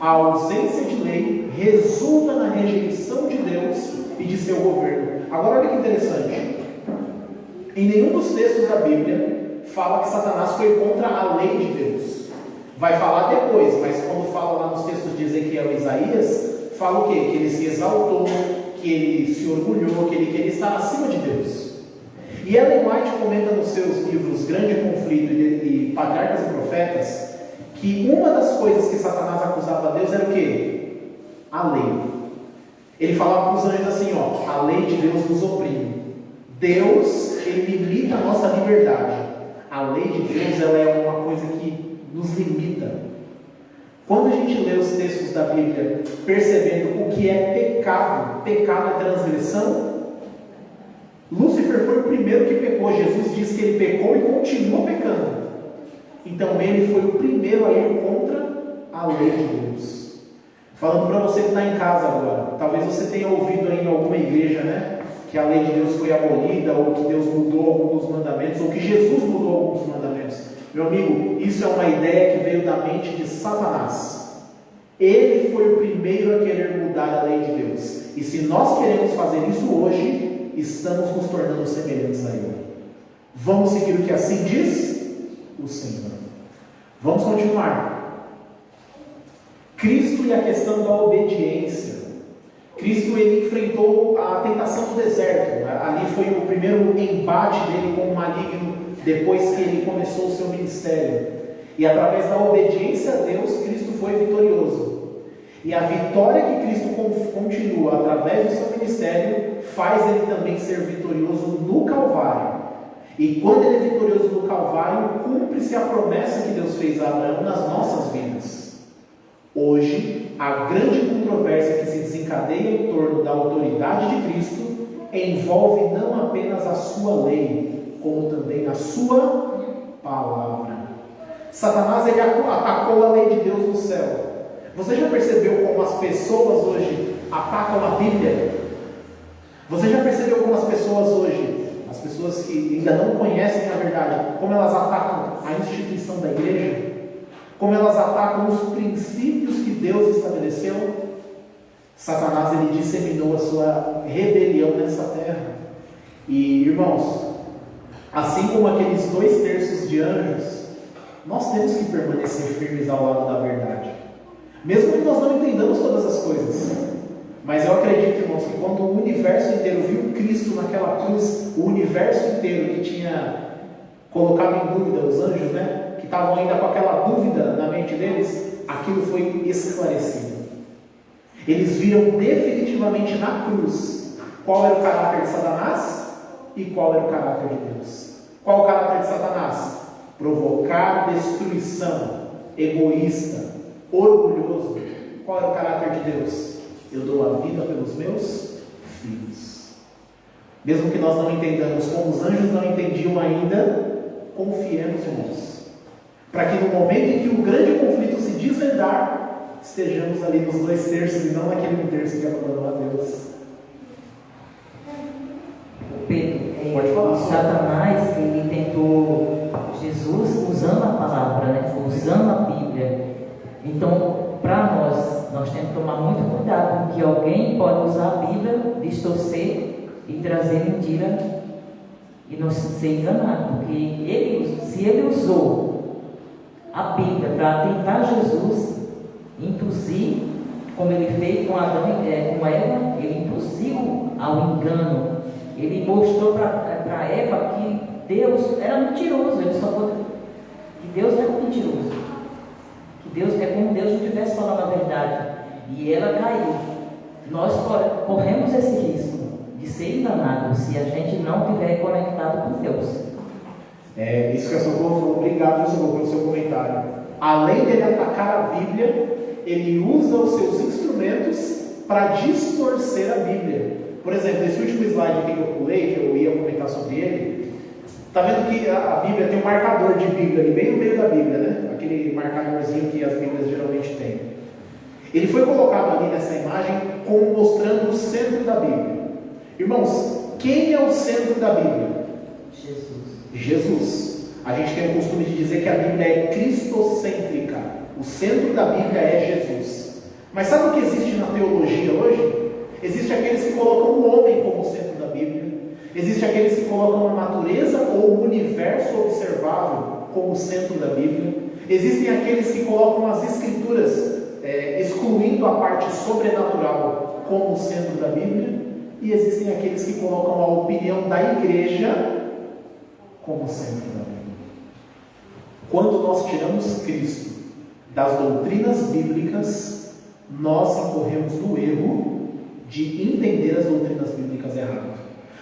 A ausência de lei resulta na rejeição de Deus e de seu governo. Agora olha que interessante. Em nenhum dos textos da Bíblia fala que Satanás foi contra a lei de Deus. Vai falar depois, mas quando fala lá nos textos de Ezequiel e Isaías, fala o quê? Que ele se exaltou, que ele se orgulhou, que ele queria estar acima de Deus. E Ellen White comenta nos seus livros Grande Conflito e Patriarcas e Profetas que uma das coisas que Satanás acusava a Deus era o quê? A lei. Ele falava para os anjos assim, ó, a lei de Deus nos oprime. Deus, ele limita a nossa liberdade. A lei de Deus, ela é uma coisa que nos limita. Quando a gente lê os textos da Bíblia, percebendo o que é pecado, pecado é transgressão, Lúcifer foi o primeiro que pecou. Jesus disse que ele pecou e continua pecando. Então ele foi o primeiro a ir contra a lei de Deus. Falando para você que está em casa agora, talvez você tenha ouvido aí em alguma igreja, né, que a lei de Deus foi abolida, ou que Deus mudou alguns dos mandamentos, ou que Jesus mudou alguns dos mandamentos. Meu amigo, isso é uma ideia que veio da mente de Satanás. Ele foi o primeiro a querer mudar a lei de Deus. E se nós queremos fazer isso hoje, estamos nos tornando semelhantes a Ele. Vamos seguir o que assim diz o Senhor. Vamos continuar. Cristo e a questão da obediência. Cristo, ele enfrentou a tentação do deserto. Ali foi o primeiro embate dele com o maligno, depois que ele começou o seu ministério. E através da obediência a Deus, Cristo foi vitorioso. E a vitória que Cristo continua através do seu ministério, faz ele também ser vitorioso no Calvário. E quando ele é vitorioso no Calvário, cumpre-se a promessa que Deus fez a Abraão nas nossas vidas. Hoje, a grande controvérsia que se desencadeia em torno da autoridade de Cristo envolve não apenas a sua lei, como também a sua palavra. Satanás, ele atacou a lei de Deus no céu. Você já percebeu como as pessoas hoje atacam a Bíblia? Você já percebeu como as pessoas hoje, as pessoas que ainda não conhecem a verdade, como elas atacam a instituição da igreja? Como elas atacam os princípios que Deus estabeleceu? Satanás, ele disseminou a sua rebelião nessa terra. E, irmãos, assim como aqueles 2/3 de anjos, nós temos que permanecer firmes ao lado da verdade. Mesmo que nós não entendamos todas as coisas. Mas eu acredito, irmãos, que quando o universo inteiro viu Cristo naquela cruz, o universo inteiro que tinha colocado em dúvida os anjos, né, que estavam ainda com aquela dúvida na mente deles, aquilo foi esclarecido. Eles viram definitivamente na cruz qual era o caráter de Satanás e qual era o caráter de Deus. Qual o caráter de Satanás? Provocar destruição, egoísta, orgulhoso. Qual era o caráter de Deus? Eu dou a vida pelos meus filhos. Mesmo que nós não entendamos como os anjos não entendiam ainda, confiemos, irmãos, para que no momento em que o grande conflito se desvendar, estejamos ali nos 2/3 e não naquele 1/3 que abandonou a Deus. Pedro, Pode falar. Satanás, ele tentou Jesus usando a palavra, né? Usando a Bíblia. Então, para nós temos que tomar muito cuidado, porque alguém pode usar a Bíblia, distorcer e trazer mentira e não ser enganado, porque se ele usou a Bíblia para tentar Jesus, induzir, como ele fez com Adão e com Eva, ele induziu ao engano. Ele mostrou para Eva que Deus era mentiroso, que Deus era mentiroso, que Deus é como Deus não tivesse falado a verdade, e ela caiu. Nós corremos esse risco de ser enganado se a gente não estiver conectado com Deus. Isso que a Socorro falou, obrigado, Socorro, pelo seu comentário. Além dele atacar a Bíblia, ele usa os seus instrumentos para distorcer a Bíblia. Por exemplo, esse último slide aqui que eu pulei, que eu ia comentar sobre ele, está vendo que a Bíblia tem um marcador de Bíblia ali, bem no meio da Bíblia, né? Aquele marcadorzinho que as Bíblias geralmente têm. Ele foi colocado ali nessa imagem como mostrando o centro da Bíblia. Irmãos, quem é o centro da Bíblia? Jesus. A gente tem o costume de dizer que a Bíblia é cristocêntrica. O centro da Bíblia é Jesus. Mas sabe o que existe na teologia hoje? Existem aqueles que colocam o homem como centro da Bíblia. Existem aqueles que colocam a natureza ou o universo observável como centro da Bíblia. Existem aqueles que colocam as escrituras, excluindo a parte sobrenatural como centro da Bíblia. E existem aqueles que colocam a opinião da igreja como centro da Bíblia. Quando nós tiramos Cristo das doutrinas bíblicas, nós incorremos no erro de entender as doutrinas bíblicas errado.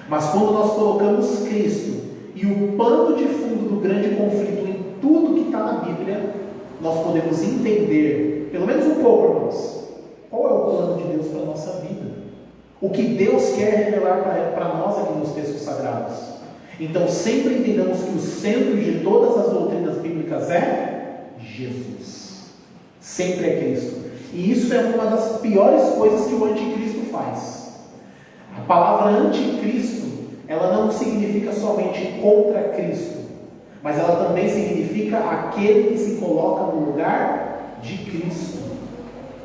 Mas quando nós colocamos Cristo e o pano de fundo do grande conflito em tudo que está na Bíblia, nós podemos entender, pelo menos um pouco, irmãos, qual é o plano de Deus para a nossa vida. O que Deus quer revelar para nós aqui nos textos sagrados. Então sempre entendamos que o centro de todas as doutrinas bíblicas é Jesus. Sempre é Cristo. E isso é uma das piores coisas que o anticristo faz. A palavra anticristo, ela não significa somente contra Cristo, mas ela também significa aquele que se coloca no lugar de Cristo.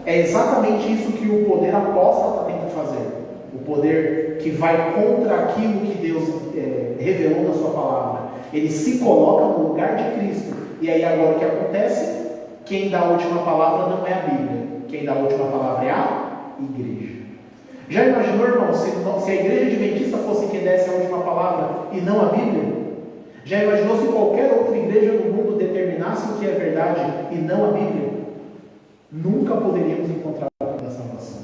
É exatamente isso que o poder apóstata tenta fazer. O poder que vai contra aquilo que Deus revelou na sua palavra. Ele se coloca no lugar de Cristo. E aí agora o que acontece? Quem dá a última palavra não é a Bíblia. Quem dá a última palavra é a igreja. Já imaginou, irmão, se a igreja adventista fosse quem desse a última palavra e não a Bíblia? Já imaginou se qualquer outra igreja do mundo determinasse o que é verdade e não a Bíblia? Nunca poderíamos encontrar a salvação.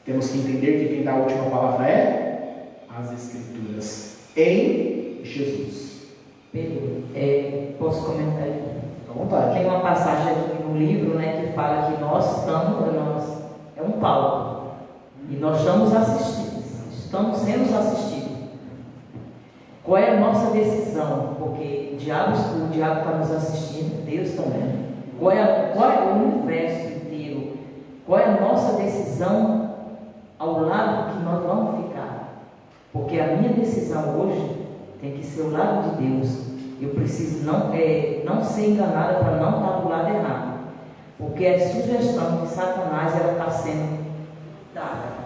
Temos que entender que quem dá a última palavra é as Escrituras, em Jesus. Pedro, posso comentar aí? Fica à vontade. Tem uma passagem aqui no livro, né, que fala que é um palco e nós estamos sendo assistidos. Qual é a nossa decisão? Porque o diabo está nos assistindo, Deus também. Qual é o universo inteiro? Qual é a nossa decisão ao lado que nós vamos ficar? Porque a minha decisão hoje tem que ser o lado de Deus. Eu preciso não ser enganada para não estar do lado errado. Porque a sugestão de Satanás está sendo dada.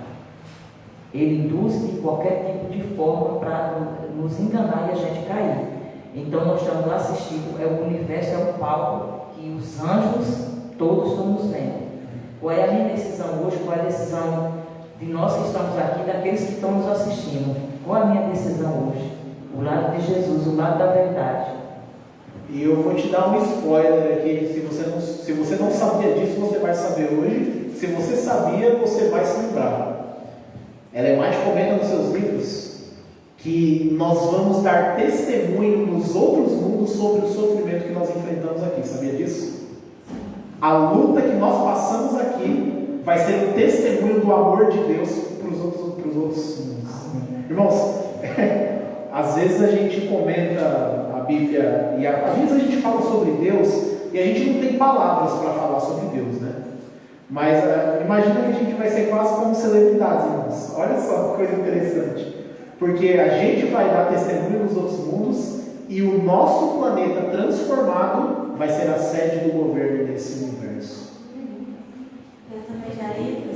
Ele induz de qualquer tipo de forma para nos enganar e a gente cair. Então nós estamos assistindo, o universo é um palco que os anjos todos estão nos vendo. Qual é a minha decisão hoje? Qual é a decisão de nós que estamos aqui, daqueles que estão nos assistindo? Qual é a minha decisão hoje? O lado de Jesus, o lado da verdade. E eu vou te dar um spoiler aqui. Se você não sabia disso, você vai saber hoje. Se você sabia, você vai se lembrar. Ellen White comenta nos seus livros que nós vamos dar testemunho nos outros mundos sobre o sofrimento que nós enfrentamos aqui. Sabia disso? A luta que nós passamos aqui vai ser o testemunho do amor de Deus para os outros mundos. Irmãos, às vezes a gente comenta a Bíblia e às vezes a gente fala sobre Deus e a gente não tem palavras para falar sobre Deus, né? Mas imagina que a gente vai ser quase como celebridades, irmãos. Olha só que coisa interessante. Porque a gente vai dar testemunho nos outros mundos e o nosso planeta transformado vai ser a sede do governo desse universo. Eu também já li,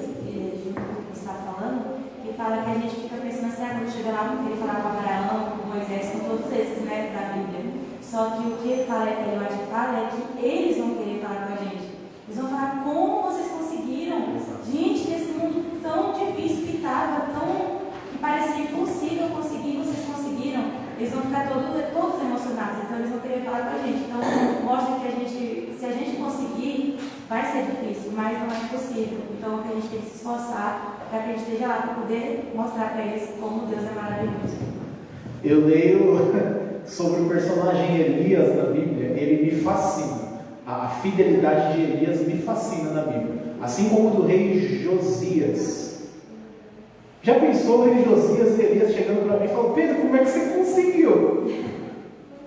junto com o que você está falando, que fala que a gente fica pensando assim, quando chega lá, não queria falar com Abraão, com Moisés, com todos esses, né, da Bíblia. Só que o que ele fala, que ele fala, é que eles vão querer falar com a gente. Eles vão falar como vocês conseguiram. Gente, nesse mundo tão difícil que estava, que parecia impossível conseguir, vocês conseguiram. Eles vão ficar todos emocionados, então eles vão querer falar com a gente. Então mostra que se a gente conseguir, vai ser difícil, mas não é possível. Então a gente tem que se esforçar para que a gente esteja lá para poder mostrar para eles como Deus é maravilhoso. Eu leio sobre o personagem Elias na Bíblia, ele me fascina. A fidelidade de Elias me fascina na Bíblia. Assim como do rei Josias. Já pensou o rei Josias e Elias chegando para mim e falando: Pedro, como é que você conseguiu?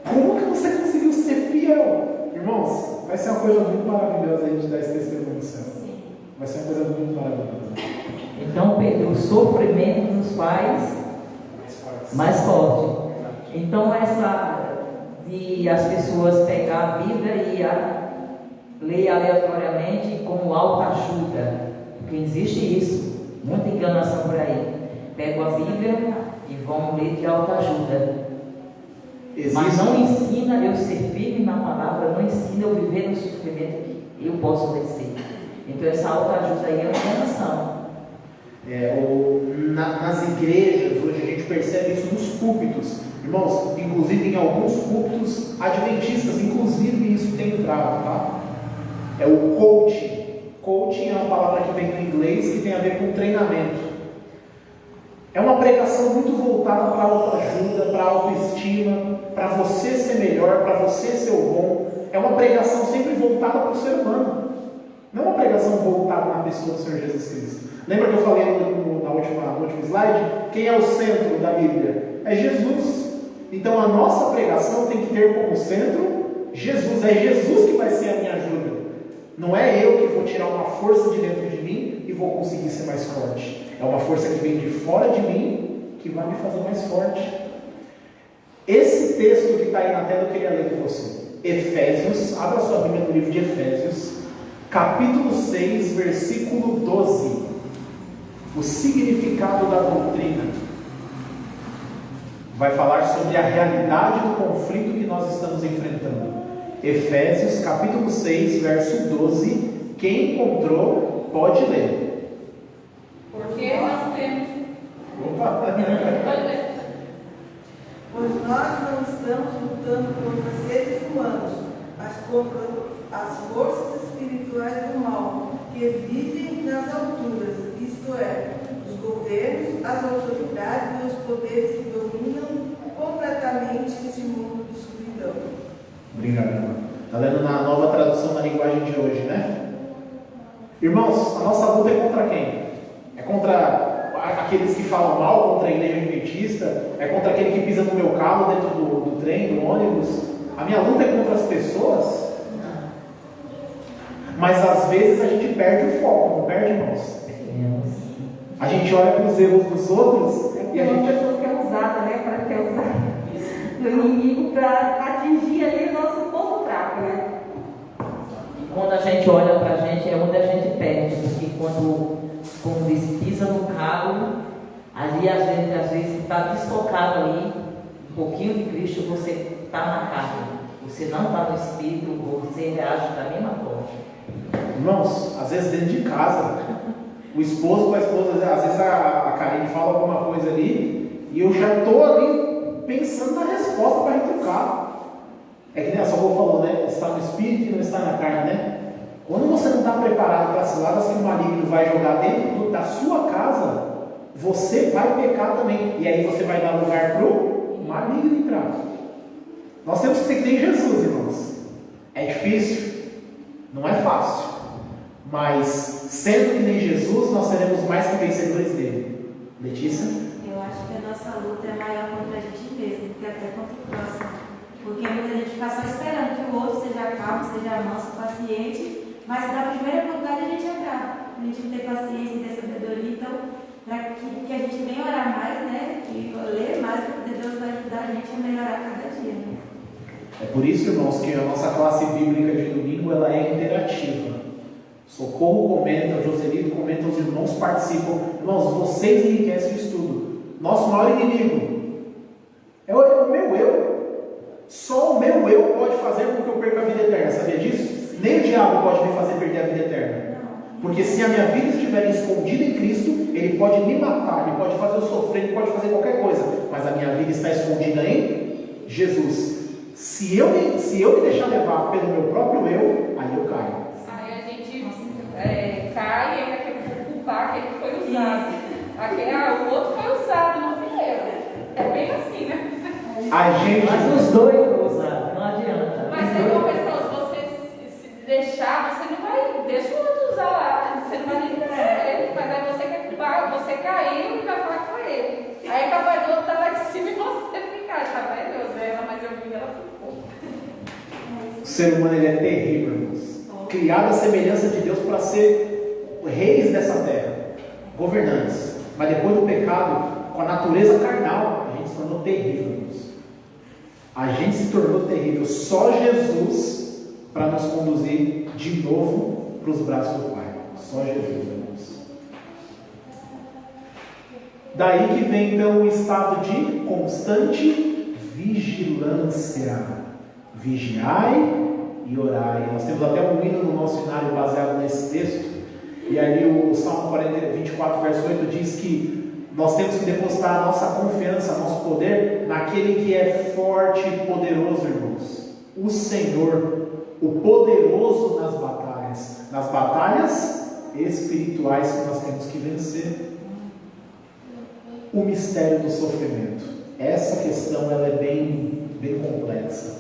Como que você conseguiu ser fiel? Irmãos, vai ser uma coisa muito maravilhosa a gente dar esse testemunho no céu. Vai ser uma coisa muito maravilhosa. Então, Pedro, o sofrimento nos faz mais forte. Então, de as pessoas pegar a Bíblia e ler aleatoriamente como autoajuda, porque existe isso, muita enganação por aí. Pegam a Bíblia e vão ler de autoajuda. Mas não ensina eu ser firme na palavra, não ensina eu viver no sofrimento que eu posso vencer. Então essa autoajuda aí é uma enganação. Nas igrejas, hoje a gente percebe isso nos púlpitos. Irmãos, inclusive em alguns púlpitos adventistas, inclusive isso tem entrado, tá? É o coaching. Coaching é uma palavra que vem do inglês que tem a ver com treinamento. É uma pregação muito voltada para a autoajuda, para a autoestima, para você ser melhor, para você ser o bom. É uma pregação sempre voltada para o ser humano. Não é uma pregação voltada na pessoa do Senhor Jesus Cristo. Lembra que eu falei no último slide? Quem é o centro da Bíblia? É Jesus. Então a nossa pregação tem que ter como centro Jesus. É Jesus que vai ser a minha ajuda. Não é eu que vou tirar uma força de dentro de mim e vou conseguir ser mais forte. É uma força que vem de fora de mim que vai me fazer mais forte. Esse texto que está aí na tela eu queria ler com você. Efésios, abra sua Bíblia no livro de Efésios, capítulo 6, versículo 12. O significado da doutrina. Vai falar sobre a realidade do conflito que nós estamos enfrentando. Efésios, capítulo 6, verso 12. Quem encontrou, pode ler. Porque nós temos. Opa! Pois nós não estamos lutando contra seres humanos, mas contra as forças espirituais do mal, que vivem nas alturas, isto é, os governos, as autoridades e os poderes que dominam completamente este mundo de escuridão. Obrigado, irmão. Está lendo na nova tradução da linguagem de hoje, né? Irmãos, a nossa luta é contra quem? É contra aqueles que falam mal contra a igreja adventista? É contra aquele que pisa no meu carro dentro do trem, do ônibus? A minha luta é contra as pessoas? Mas às vezes a gente perde o foco, não perde, irmãos? A gente olha para os erros dos outros e a gente... Tem pessoas que é usada, né? Para ser usada do inimigo para atingir ali o nosso ponto fraco, né? E quando a gente olha para a gente, é onde a gente perde, porque quando diz, pisa no calo, ali às vezes está desfocado ali, um pouquinho de Cristo, você está na carne, você não está no Espírito, você reage da mesma forma. Irmãos, às vezes dentro de casa, o esposo com a esposa, às vezes a Karine fala alguma coisa ali, e eu já estou ali pensando na resposta para retrucar. É que nem a Salvador falou, né? Está no Espírito e não está na carne, né? Quando você não está preparado para as ciladas que o maligno vai jogar dentro da sua casa, você vai pecar também. E aí você vai dar lugar para o maligno entrar. Nós temos que ser que nem Jesus, irmãos. É difícil, não é fácil. Mas, sendo que nem Jesus, nós seremos mais que vencedores dele. Letícia? Eu acho que a nossa luta é maior contra a gente mesmo, do que até contra o próximo. Porque muita gente fica só esperando que o outro seja calmo, seja manso, paciente. Mas na primeira oportunidade a gente acaba. A gente não tem paciência, não tem sabedoria. Então, para que a gente nem orar mais, né? E ler mais, porque Deus vai ajudar a gente a melhorar cada dia. Né? É por isso, irmãos, que a nossa classe bíblica de domingo ela é interativa. Socorro comenta, Joselito comenta, os irmãos participam. Irmãos, vocês enriquecem o estudo. Nosso maior inimigo é o meu eu. Só o meu eu pode fazer com que eu perca a vida eterna. Sabia disso? Nem o diabo pode me fazer perder a vida eterna. Porque se a minha vida estiver escondida em Cristo, ele pode me matar, ele pode fazer eu sofrer, ele pode fazer qualquer coisa. Mas a minha vida está escondida em Jesus. Se eu me deixar levar pelo meu próprio eu, aí eu caio. Aí a gente cai e ainda quer culpar aquele que foi usado. O outro foi usado, não fui eu. É bem assim, né? Mas os dois foram usados, não adianta. Mas é uma questão, se você se deixar, você não vai. Deixa o outro usar lá, você não vai nem culpar ele. Mas aí você quer culpar, você caiu e vai falar que foi ele. Aí é capaz do outro estar lá de cima e você ficar. Tá vendo? Eu usei ela, mas eu vi ela ficou. O ser humano ele é terrível, irmãos. Criado à semelhança de Deus para ser reis dessa terra, governantes. Mas depois do pecado, com a natureza carnal, a gente se tornou terrível, irmãos. A gente se tornou terrível. Só Jesus para nos conduzir de novo para os braços do Pai. Só Jesus, irmãos. Daí que vem então o estado de constante vigilância. Vigiai e orai. Nós temos até um hino no nosso cenário baseado nesse texto. E ali o Salmo 24, verso 8 diz que nós temos que depositar a nossa confiança, nosso poder naquele que é forte e poderoso, irmãos. O Senhor. o poderoso nas batalhas espirituais que nós temos que vencer. O mistério do sofrimento. Essa questão ela é bem complexa.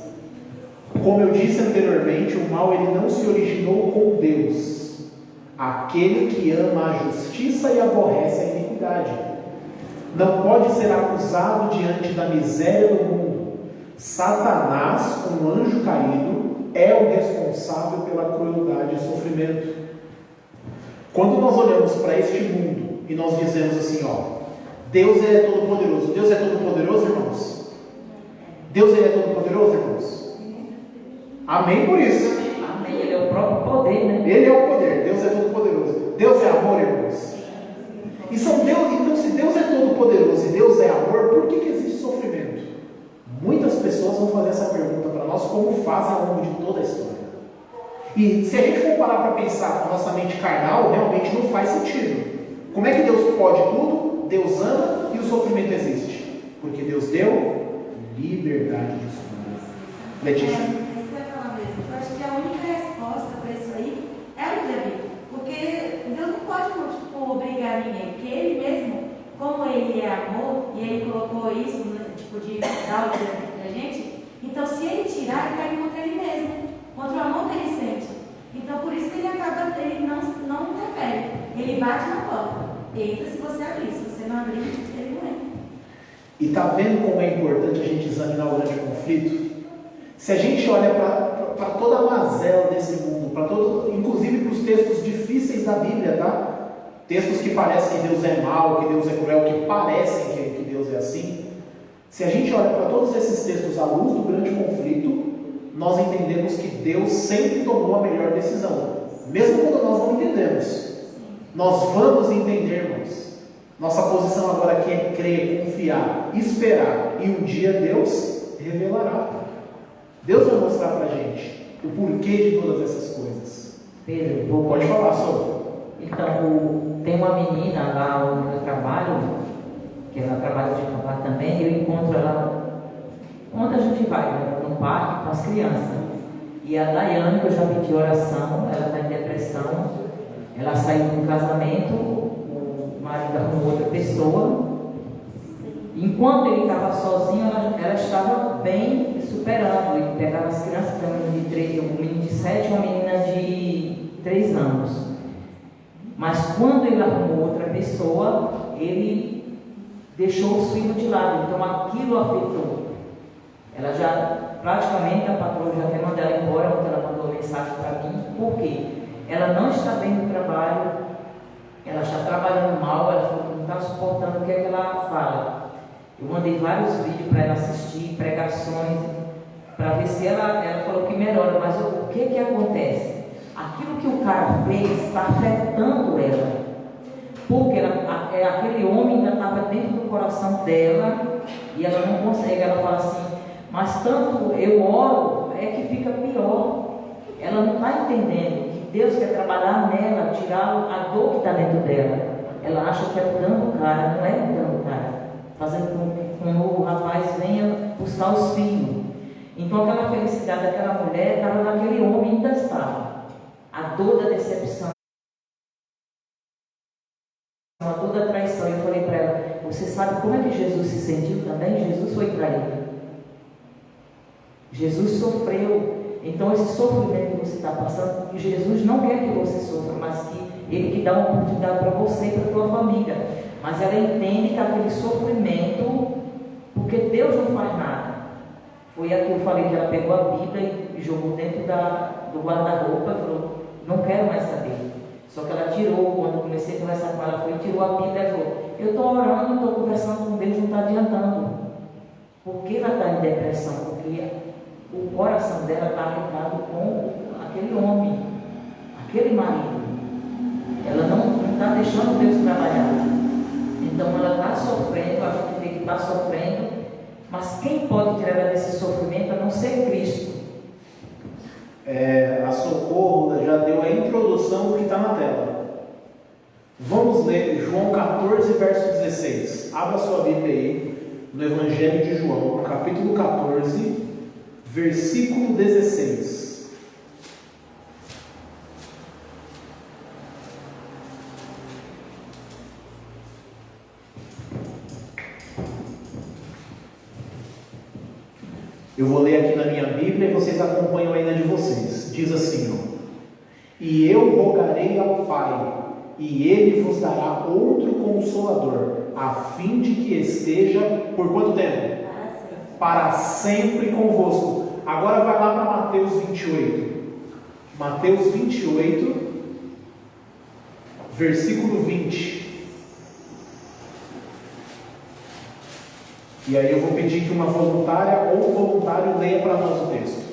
Como eu disse anteriormente, o mal ele não se originou com Deus, aquele que ama a justiça e aborrece a iniquidade. Não pode ser acusado diante da miséria do mundo. Satanás, um anjo caído, é o responsável pela crueldade e sofrimento. Quando nós olhamos para este mundo e nós dizemos assim, Deus é todo poderoso. Deus é todo poderoso, irmãos? Deus é todo poderoso, irmãos? Amém por isso. Amém. Ele é o próprio poder, né? Ele é o poder. Deus é todo poderoso. Deus é amor, irmãos. Então, se Deus é todo poderoso e Deus é amor, por que existe sofrimento? Muitas pessoas vão fazer essa pergunta para nós, como fazem ao longo de toda a história. E se a gente for parar para pensar com a nossa mente carnal, realmente não faz sentido. Como é que Deus pode tudo? Deus ama e o sofrimento existe. Porque Deus deu liberdade de escolha. Letícia? Isso que eu ia falar mesmo. Eu acho que a única resposta para isso aí é o livre-arbítrio. Porque Deus não pode obrigar ninguém. Porque Ele mesmo, como Ele é amor, e Ele colocou isso, de dar o livre-arbítrio para a gente, então se Ele tirar, Ele vai contra Ele mesmo, contra o amor que Ele sente. Então por isso que Ele acaba, Ele não interfere. Ele bate na porta. Entra se você abrir. Se você não abrir, Ele não entra. E está vendo como é importante a gente examinar o grande conflito? Se a gente olha para toda a mazela desse mundo, inclusive para os textos difíceis da Bíblia, tá? Textos que parecem que Deus é mau, que Deus é cruel, que parecem que Deus é assim. Se a gente olha para todos esses textos à luz do grande conflito, nós entendemos que Deus sempre tomou a melhor decisão. Mesmo quando nós não entendemos. Nós vamos entender, irmãos. Nossa posição agora aqui é crer, confiar, esperar. E um dia Deus revelará. Deus vai mostrar para a gente o porquê de todas essas coisas. Pedro, pode falar, sobre. Então, tem uma menina lá no meu trabalho, que ela trabalha de acampar também, e eu encontro ela onde a gente vai, no parque com as crianças. E a Daiane, que eu já pedi oração, ela está em depressão. Ela saiu de um casamento, o marido arrumou outra pessoa. Enquanto ele estava sozinho, ela estava bem superando. Ele pegava as crianças, um menino de 7 e uma menina de 3 anos. Mas quando ele arrumou outra pessoa, ele deixou os filhos de lado. Então aquilo afetou. Ela já, praticamente, a patroa já até mandou ela embora, quando ela mandou mensagem para mim. Por quê? Ela não está bem no trabalho, ela está trabalhando mal, ela não está suportando o que é que ela fala. Eu mandei vários vídeos para ela assistir, pregações, para ver se ela falou que melhora, mas o que acontece? Aquilo que o cara fez está afetando ela, porque aquele homem ainda estava dentro do coração dela e ela não consegue, ela fala assim, mas tanto eu oro, é que fica pior. Ela não está entendendo que Deus quer trabalhar nela, tirar a dor que está dentro dela. Ela acha que é mudando o cara, não é mudando o cara, fazendo com que o rapaz venha buscar os filhos. Então aquela felicidade daquela mulher estava naquele homem, ainda estava. A dor da decepção, a dor da traição. Eu falei para ela, você sabe como é que Jesus se sentiu também? Jesus foi traído. Jesus sofreu. Então esse sofrimento que você está passando, Jesus não quer que você sofra, mas que Ele que dá uma oportunidade para você e para a tua família. Mas ela entende que aquele sofrimento, porque Deus não faz nada. Foi a que eu falei que ela pegou a Bíblia e jogou dentro do guarda-roupa e falou, não quero mais saber. Só que ela tirou, quando eu comecei a conversar com ela, tirou a Bíblia e falou, eu estou orando, estou conversando com Deus, não está adiantando. Por que ela está em depressão? Porque o coração dela está afetado com aquele homem, aquele marido. Ela não está deixando Deus trabalhar. Então ela está sofrendo, a gente tem que estar sofrendo, mas quem pode tirar ela desse sofrimento a não ser Cristo? A Socorro já deu a introdução do que está na tela. Vamos ler João 14, verso 16. Abra sua Bíblia aí, no Evangelho de João, capítulo 14, versículo 16. Eu vou ler aqui na minha Bíblia e vocês acompanham aí na de vocês. Diz assim, ó: e eu rogarei ao Pai, e Ele vos dará outro Consolador, a fim de que esteja, por quanto tempo? Para sempre convosco. Agora vai lá para Mateus 28. Mateus 28, versículo 20. E aí eu vou pedir que uma voluntária ou voluntário leia para nós o texto.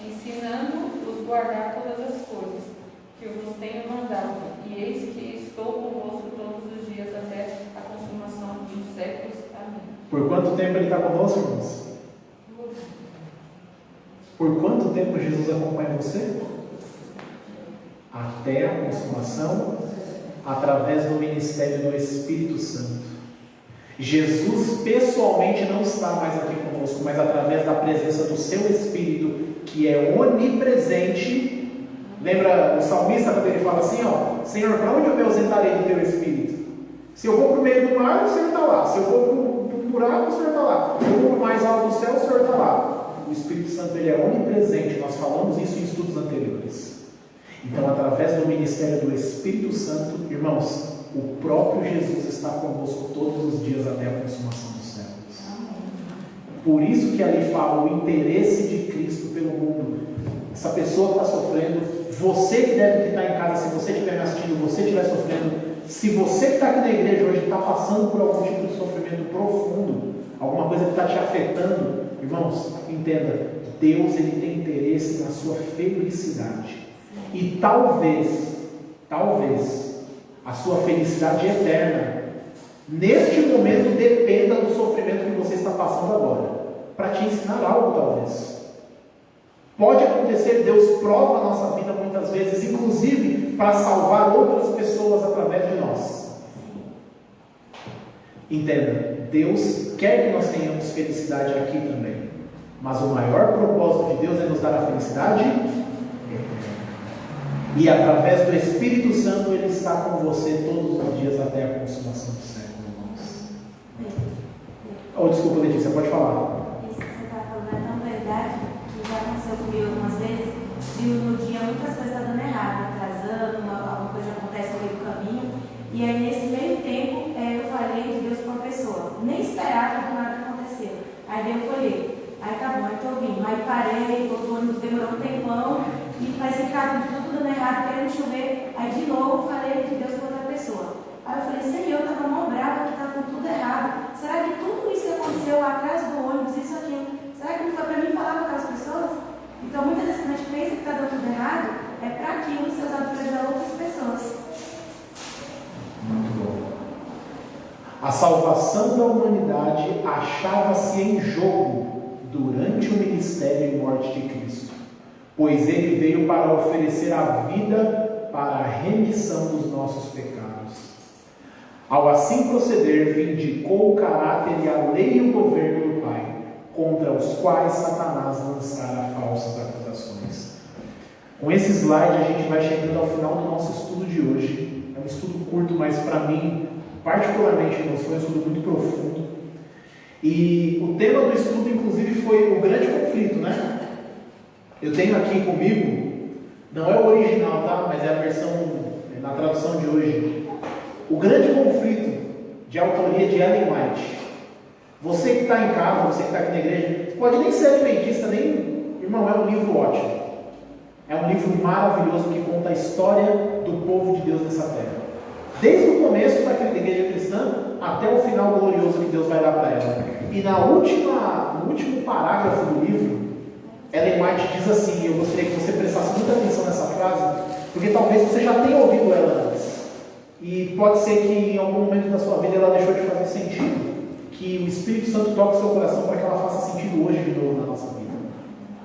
Ensinando-os guardar todas as coisas que eu vos tenho mandado, e eis que estou convosco todos os dias até a consumação dos séculos. Amém. Por quanto tempo Ele está conosco, irmãos? Por quanto tempo Jesus acompanha você? Até a consumação, através do ministério do Espírito Santo. Jesus pessoalmente não está mais aqui conosco, mas através da presença do seu Espírito, que é onipresente. Lembra o salmista quando ele fala assim, ó: Senhor, para onde eu me ausentarei do teu Espírito? Se eu vou para o meio do mar, o Senhor está lá. Se eu vou para um buraco, o Senhor está lá. Se eu vou para o mais alto do céu, o Senhor está lá. O Espírito Santo, ele é onipresente. Nós falamos isso em estudos anteriores. Então, através do ministério do Espírito Santo, irmãos, o próprio Jesus está conosco todos os dias até a consumação dos séculos. Por isso que ali fala o interesse de Cristo pelo mundo. Essa pessoa que está sofrendo, você que deve estar em casa, se você estiver me assistindo, você estiver sofrendo, se você que está aqui na igreja hoje está passando por algum tipo de sofrimento profundo, alguma coisa que está te afetando, irmãos, entenda, Deus, ele tem interesse na sua felicidade. E talvez, a sua felicidade eterna, neste momento, dependa do sofrimento que você está passando agora, para te ensinar algo, talvez. Pode acontecer, Deus prova a nossa vida muitas vezes, inclusive para salvar outras pessoas através de nós. Entenda, Deus quer que nós tenhamos felicidade aqui também, mas o maior propósito de Deus é nos dar a felicidade eterna. E através do Espírito Santo, Ele está com você todos os dias até a consumação do século, irmãos. Oh, desculpa, Letícia, pode falar. Isso que você está falando é tão verdade que já aconteceu comigo algumas vezes, de no dia muitas coisas estão dando errado, atrasando, alguma coisa acontece no meio do caminho, e aí nesse meio tempo eu falei de Deus para uma pessoa, nem esperava que nada aconteceu. Aí eu falei, aí tá bom, eu estou ouvindo, aí parei, o ônibus demorou um tempão, e parecia que estava tudo dando errado, querendo chover. Aí de novo falei de Deus para outra pessoa. Aí eu falei, Senhor, eu estava mó brava, que estava tudo errado. Será que tudo isso que aconteceu lá atrás do ônibus, isso aqui, será que não foi para mim falar com aquelas pessoas? Então muitas vezes quando a gente pensa que está dando tudo errado, é para aquilo ser usado para ajudar outras pessoas. Muito bom. A salvação da humanidade achava-se em jogo durante o ministério e morte de Cristo, pois Ele veio para oferecer a vida para a remissão dos nossos pecados. Ao assim proceder, vindicou o caráter e a lei e o governo do Pai, contra os quais Satanás lançara falsas acusações. Com esse slide a gente vai chegando ao final do nosso estudo de hoje. É um estudo curto, mas para mim, particularmente, foi um estudo muito profundo. E o tema do estudo, inclusive, foi o grande conflito, né? Eu tenho aqui comigo, não é o original, tá? Mas é a versão, na tradução de hoje. O grande conflito, de autoria de Ellen White. Você que está em casa, você que está aqui na igreja, pode nem ser adventista, nem... Irmão, é um livro ótimo. É um livro maravilhoso que conta a história do povo de Deus nessa terra. Desde o começo daquela igreja cristã até o final glorioso que Deus vai dar para ela. E no último parágrafo do livro, Ellen White diz assim, eu gostaria que você prestasse muita atenção nessa frase, porque talvez você já tenha ouvido ela antes. E pode ser que em algum momento da sua vida ela deixou de fazer sentido. Que o Espírito Santo toque o seu coração para que ela faça sentido hoje de novo na nossa vida.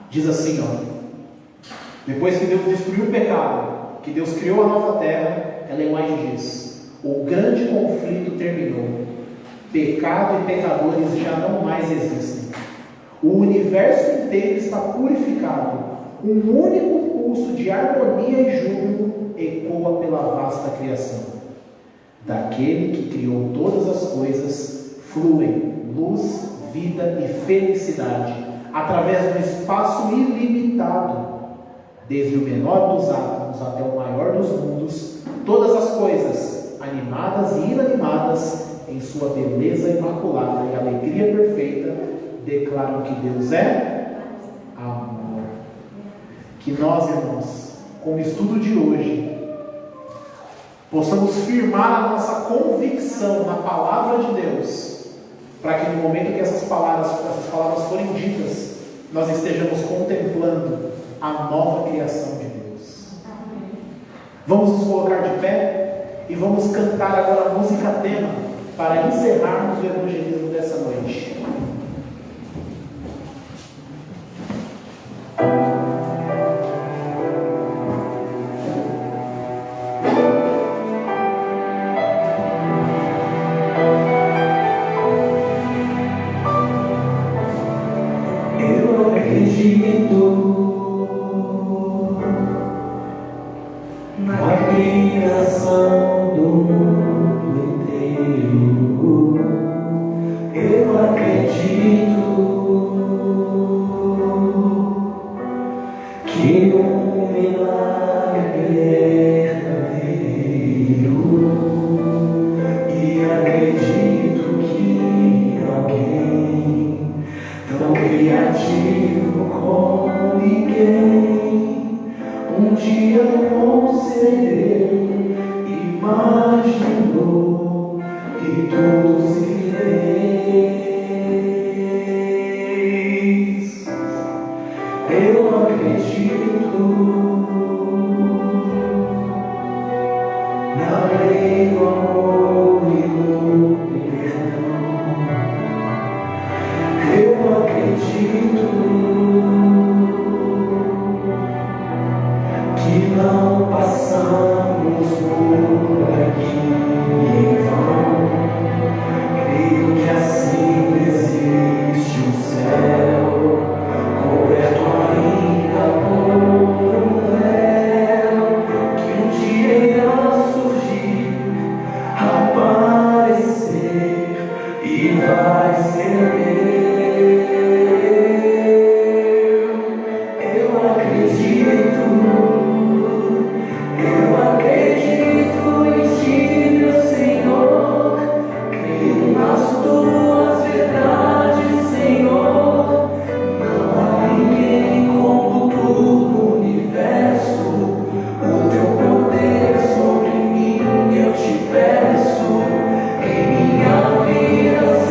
Diz assim, ó. Depois que Deus destruiu o pecado, que Deus criou a nova terra, Ellen White diz, o grande conflito terminou. Pecado e pecadores já não mais existem. O universo inteiro está purificado. Um único pulso de harmonia e júbilo ecoa pela vasta criação. Daquele que criou todas as coisas, fluem luz, vida e felicidade, através do espaço ilimitado, desde o menor dos átomos até o maior dos mundos, todas as coisas, animadas e inanimadas, em sua beleza imaculada e alegria perfeita, declaram que Deus é amor. Que nós, irmãos, com o estudo de hoje, possamos firmar a nossa convicção na palavra de Deus, para que no momento que essas palavras forem ditas, nós estejamos contemplando a nova criação de Deus. Vamos nos colocar de pé e vamos cantar agora a música tema para encerrarmos o evangelismo dessa noite.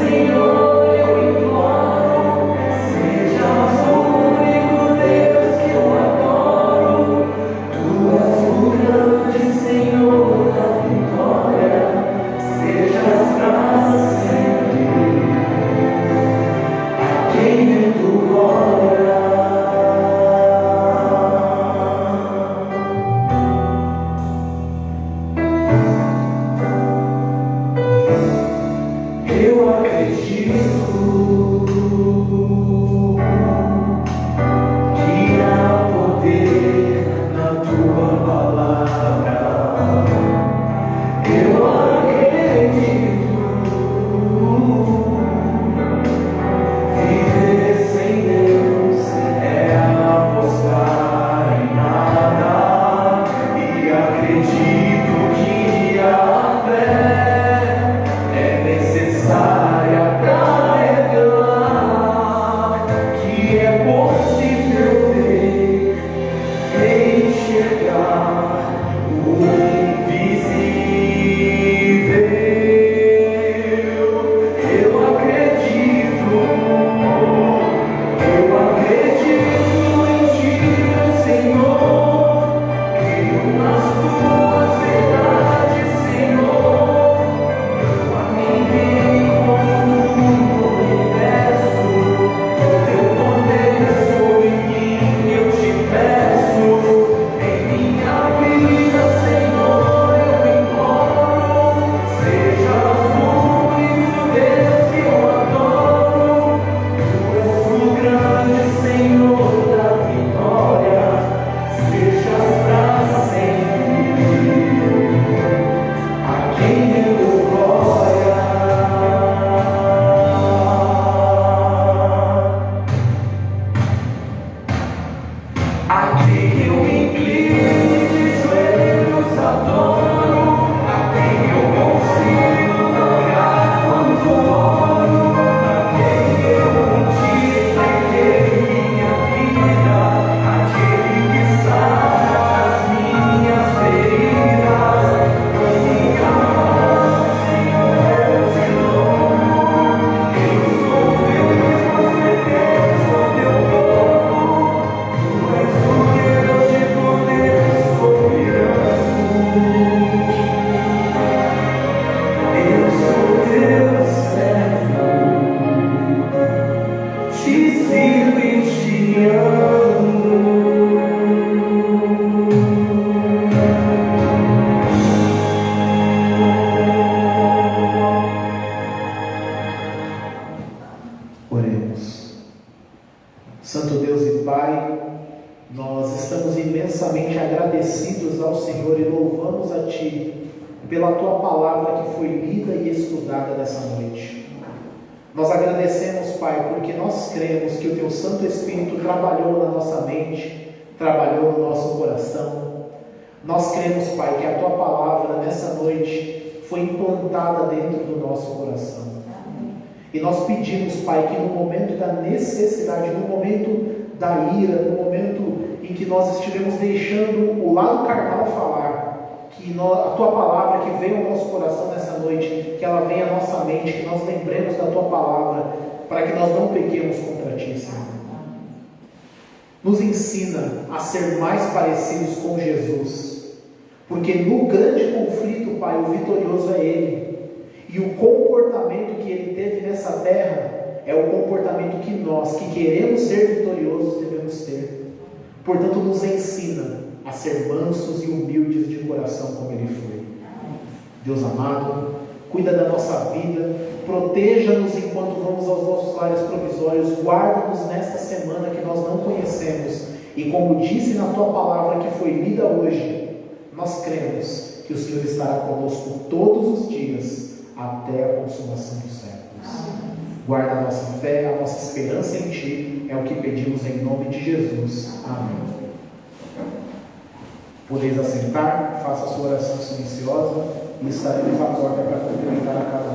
Senhor. imensamente agradecidos ao Senhor e louvamos a Ti pela Tua palavra que foi lida e estudada nessa noite. Nós agradecemos, Pai, porque nós cremos que o Teu Santo Espírito trabalhou na nossa mente, trabalhou no nosso coração. Nós cremos, Pai, que a Tua palavra nessa noite foi implantada dentro do nosso coração. E nós pedimos, Pai, que no momento da necessidade, no momento da ira, no momento em que nós estivemos deixando o lado carnal falar, que a Tua palavra que veio ao nosso coração nessa noite, que ela venha à nossa mente, que nós lembremos da Tua palavra, para que nós não pequemos contra Ti, Senhor. Nos ensina a ser mais parecidos com Jesus, porque no grande conflito, Pai, o vitorioso é Ele. E o comportamento que Ele teve nessa terra é o comportamento que nós, que queremos ser vitoriosos, devemos ter. Portanto, nos ensina a ser mansos e humildes de coração como Ele foi. Deus amado, cuida da nossa vida, proteja-nos enquanto vamos aos nossos lares provisórios, guarda-nos nesta semana que nós não conhecemos. E como disse na Tua palavra que foi lida hoje, nós cremos que o Senhor estará conosco todos os dias, até a consumação dos séculos. Guarda a nossa fé, a nossa esperança em Ti, é o que pedimos em nome de Jesus. Amém. Podeis assentar, faça a sua oração silenciosa e estaremos à porta para cumprimentar a cada